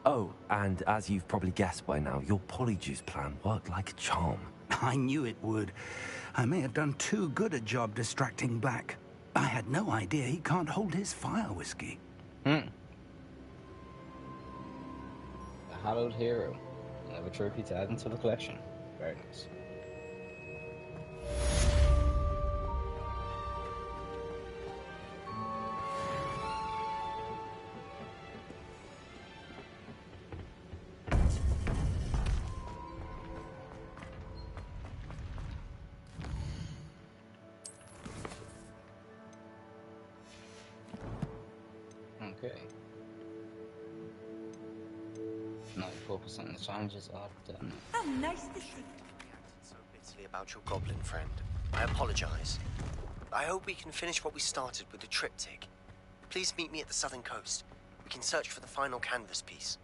Oh, and as you've probably guessed by now, your polyjuice plan worked like a charm. I knew it would. I may have done too good a job distracting Black. I had no idea he can't hold his fire whiskey. A hallowed hero. Another trophy to add into the collection. Very nice. Okay. 94% of the challenges are done. How nice to see. So bitterly about your goblin friend. I apologize. I hope we can finish what we started with the triptych. Please meet me at the southern coast. We can search for the final canvas piece.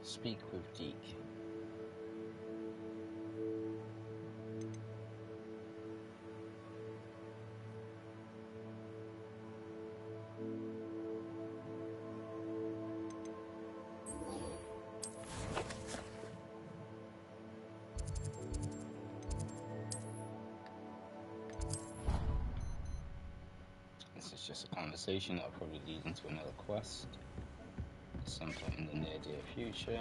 Speak with Deke. This is just a conversation that'll probably lead into another quest at some point in the near future.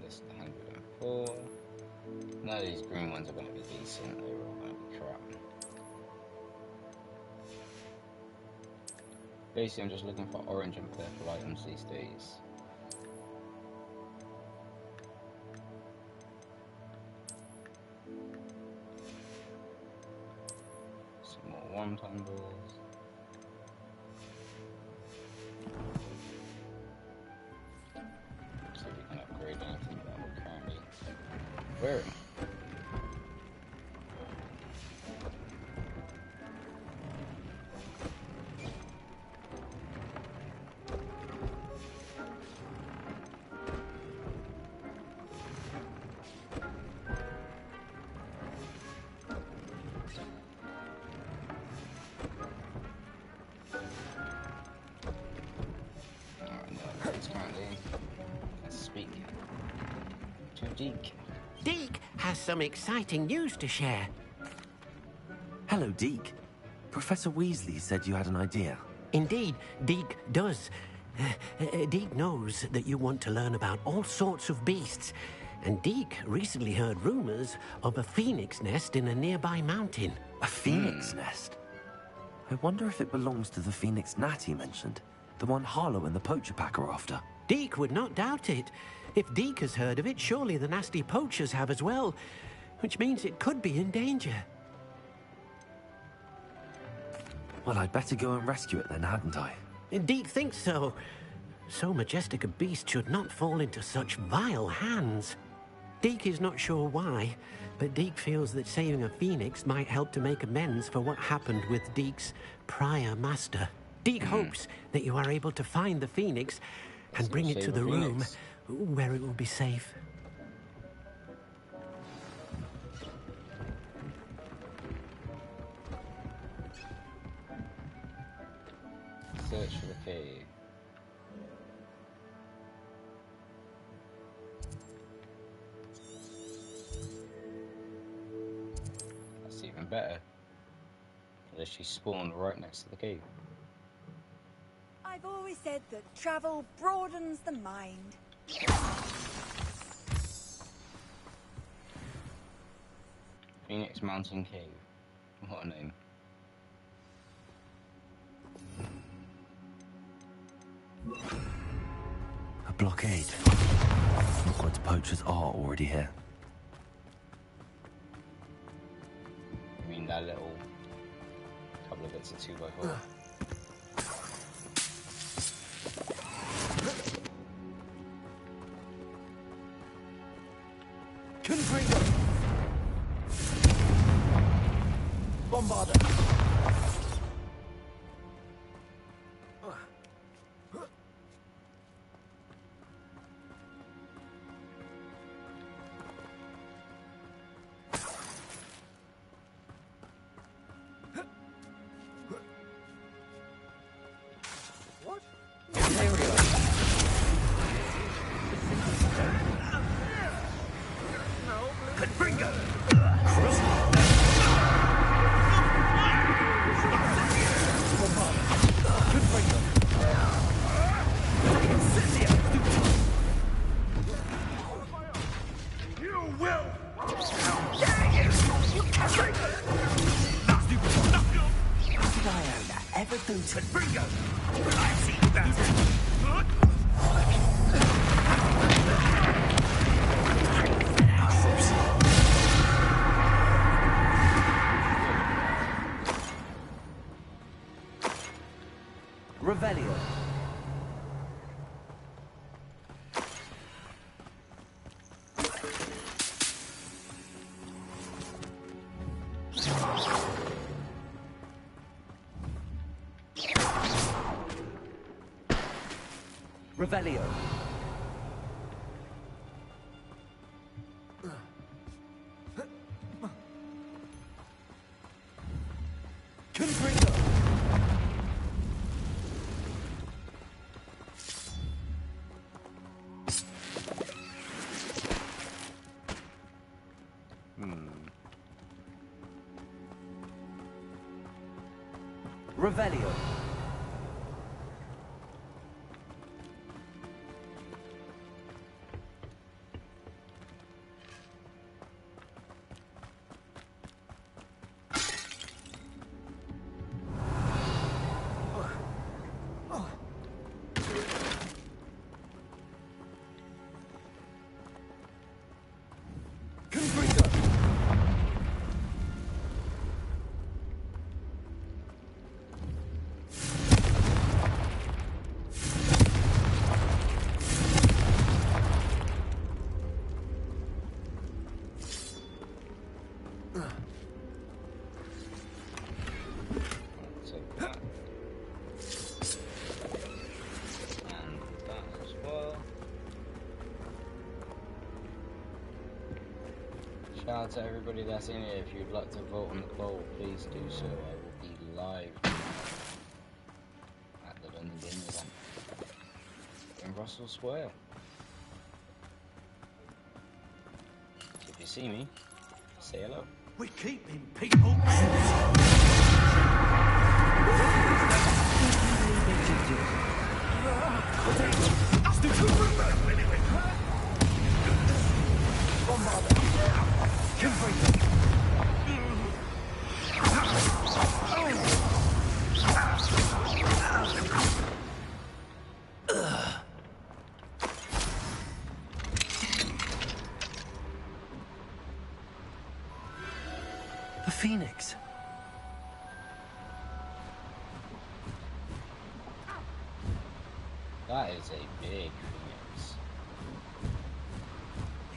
This 104. None of these green ones are going to be decent, they're all going to be crap. Basically, I'm just looking for orange and purple items these days. Some more wand handles. See if we can upgrade anything that we're currently wearing. Deke. Deke has some exciting news to share. Hello, Deke. Professor Weasley said you had an idea. Indeed, Deke does. Deke knows that you want to learn about all sorts of beasts, and Deke recently heard rumors of a phoenix nest in a nearby mountain. A phoenix nest? I wonder if it belongs to the phoenix gnat he mentioned. The one Harlow and the poacher pack are after. Deke would not doubt it. If Deke has heard of it, surely the nasty poachers have as well, which means it could be in danger. Well, I'd better go and rescue it then, hadn't I? Deke thinks so. So majestic a beast should not fall into such vile hands. Deke is not sure why, but Deke feels that saving a phoenix might help to make amends for what happened with Deke's prior master. Deke hopes that you are able to find the phoenix and bring it to the room where it will be safe. Search for the cave. That's even better. Unless she spawned right next to the cave. I've always said that travel broadens the mind. Phoenix Mountain Cave. What a name. A blockade. Rookwood's poachers are already here. I mean that little couple of bits of 2x4. Confringo! Bombarder! Revelio. Revelio. Shout out to everybody that's in here. If you'd like to vote on the poll, please do so. I will be live at the London Game event in Russell Square. So if you see me, say hello. We're keeping people. The Phoenix. That is a big Phoenix.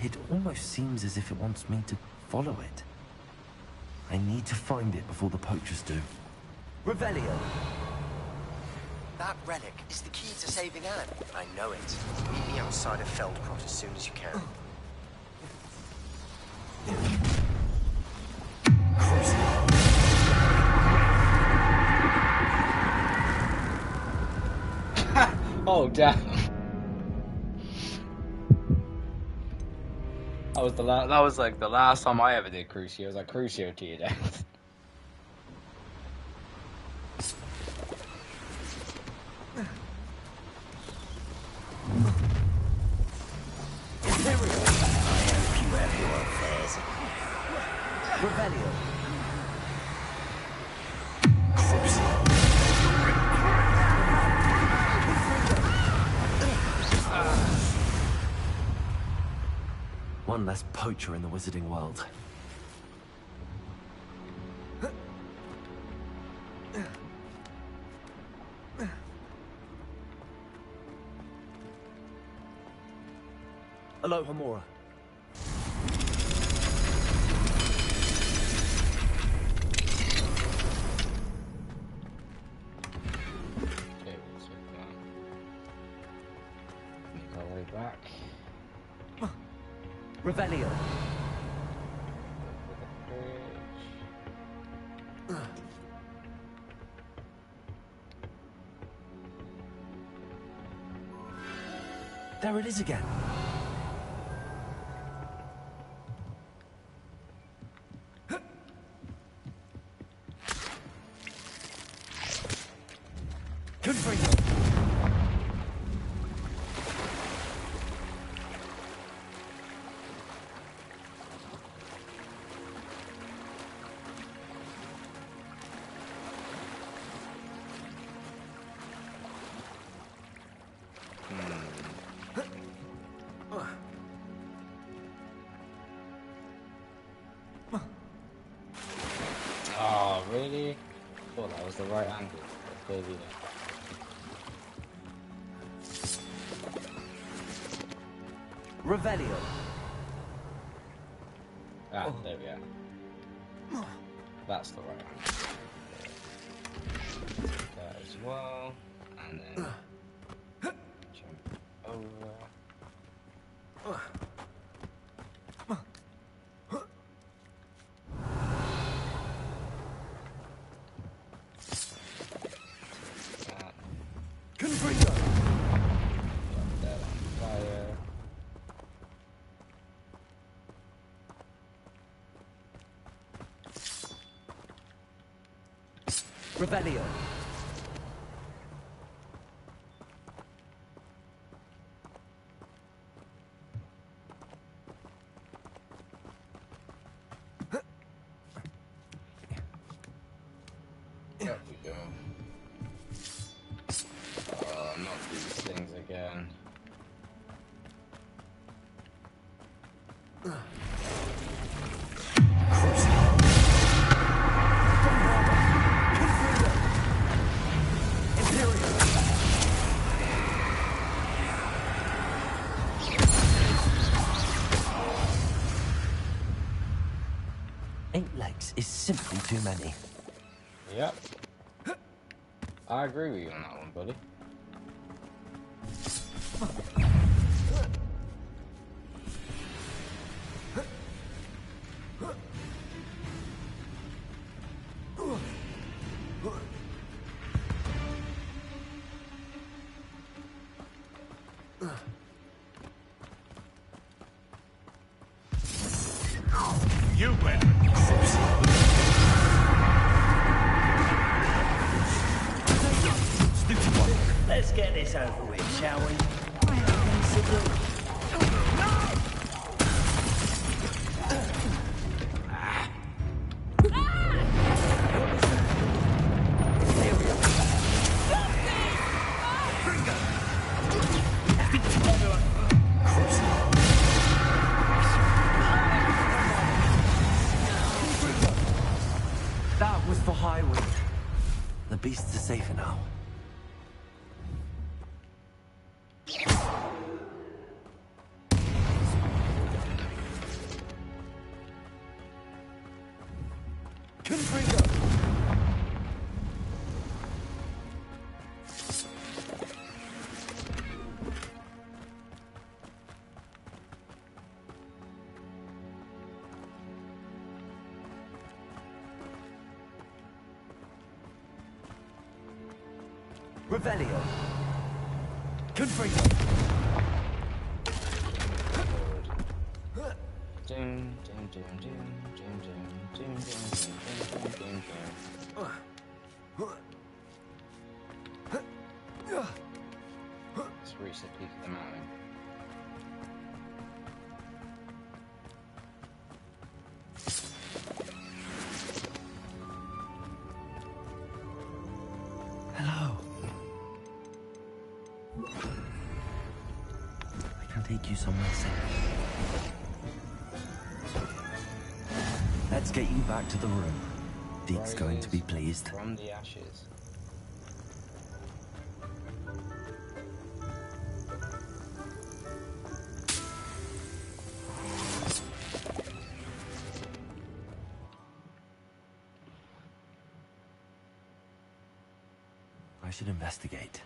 It almost seems as if it wants me to follow it. I need to find it before the poachers do. Revelio. That relic is the key to saving Anne. I know it. Meet me outside of Feldcroft as soon as you can. Oh damn! That was like the last time I ever did Crucio. I was like Crucio to your death. Revelio. One less poacher in the wizarding world. Aloha Mora. Make our way back. Revelio. There it is again. Oh, really? Thought that was the right angle. But clearly not. Revelio. Ah, there we are. That's the right angle. That as well. And then jump over. Revelio. There we go. Oh, not these things again. Is simply too many. Yep. I agree with you on that one, buddy. You better. Let's get this over with. shall we? I have things to do. That was for Highwood. The beasts are safer now. Revelio. Confringo. Let's reach the peak of the mountain. Hello. I can take you somewhere safe. Let's get you back to the room. Deke's going to be pleased. From the ashes. I should investigate.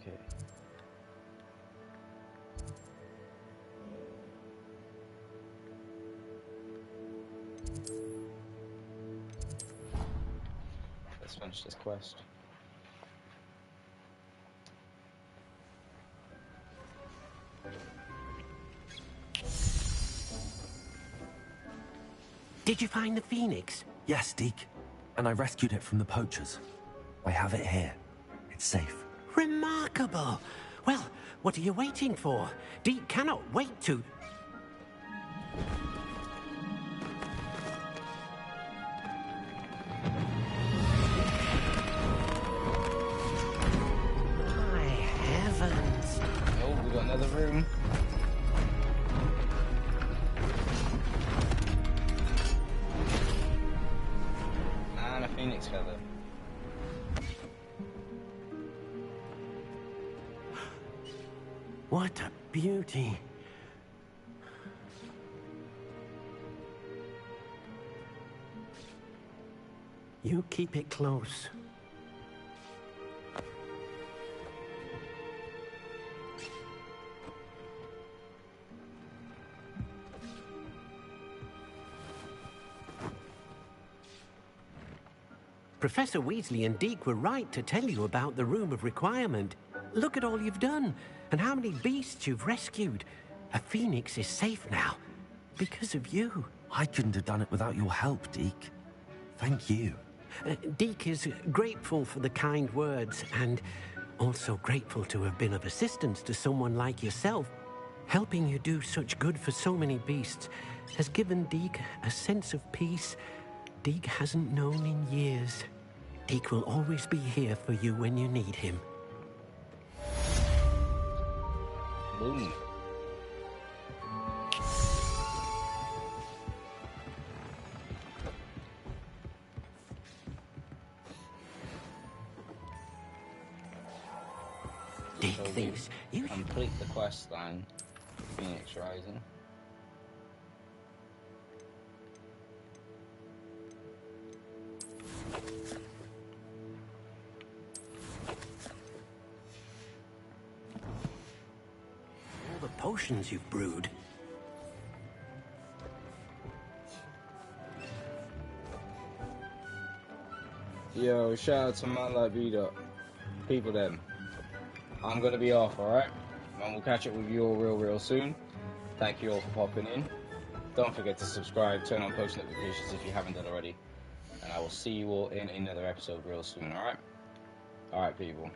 Okay. Let's finish this quest. Did you find the phoenix? Yes, Deke. And I rescued it from the poachers. I have it here. It's safe. Remarkable. Well, what are you waiting for? Deke cannot wait to... My heavens. Oh, we got another room. And a phoenix feather. What a beauty. You keep it close. Professor Weasley and Deke were right to tell you about the Room of Requirement. Look at all you've done, and how many beasts you've rescued. A phoenix is safe now, because of you. I couldn't have done it without your help, Deke. Thank you. Deke is grateful for the kind words, and also grateful to have been of assistance to someone like yourself. Helping you do such good for so many beasts has given Deke a sense of peace Deke hasn't known in years. Deke will always be here for you when you need him. Ooh. Deke thinks you complete the quest line, Phoenix Rising. all the potions you've brewed. Yo, shout out to my live beat up. People them. I'm going to be off, alright? And we'll catch up with you all real soon. Thank you all for popping in. Don't forget to subscribe, turn on post notifications if you haven't done already. And I will see you all in another episode real soon, alright? Alright, people.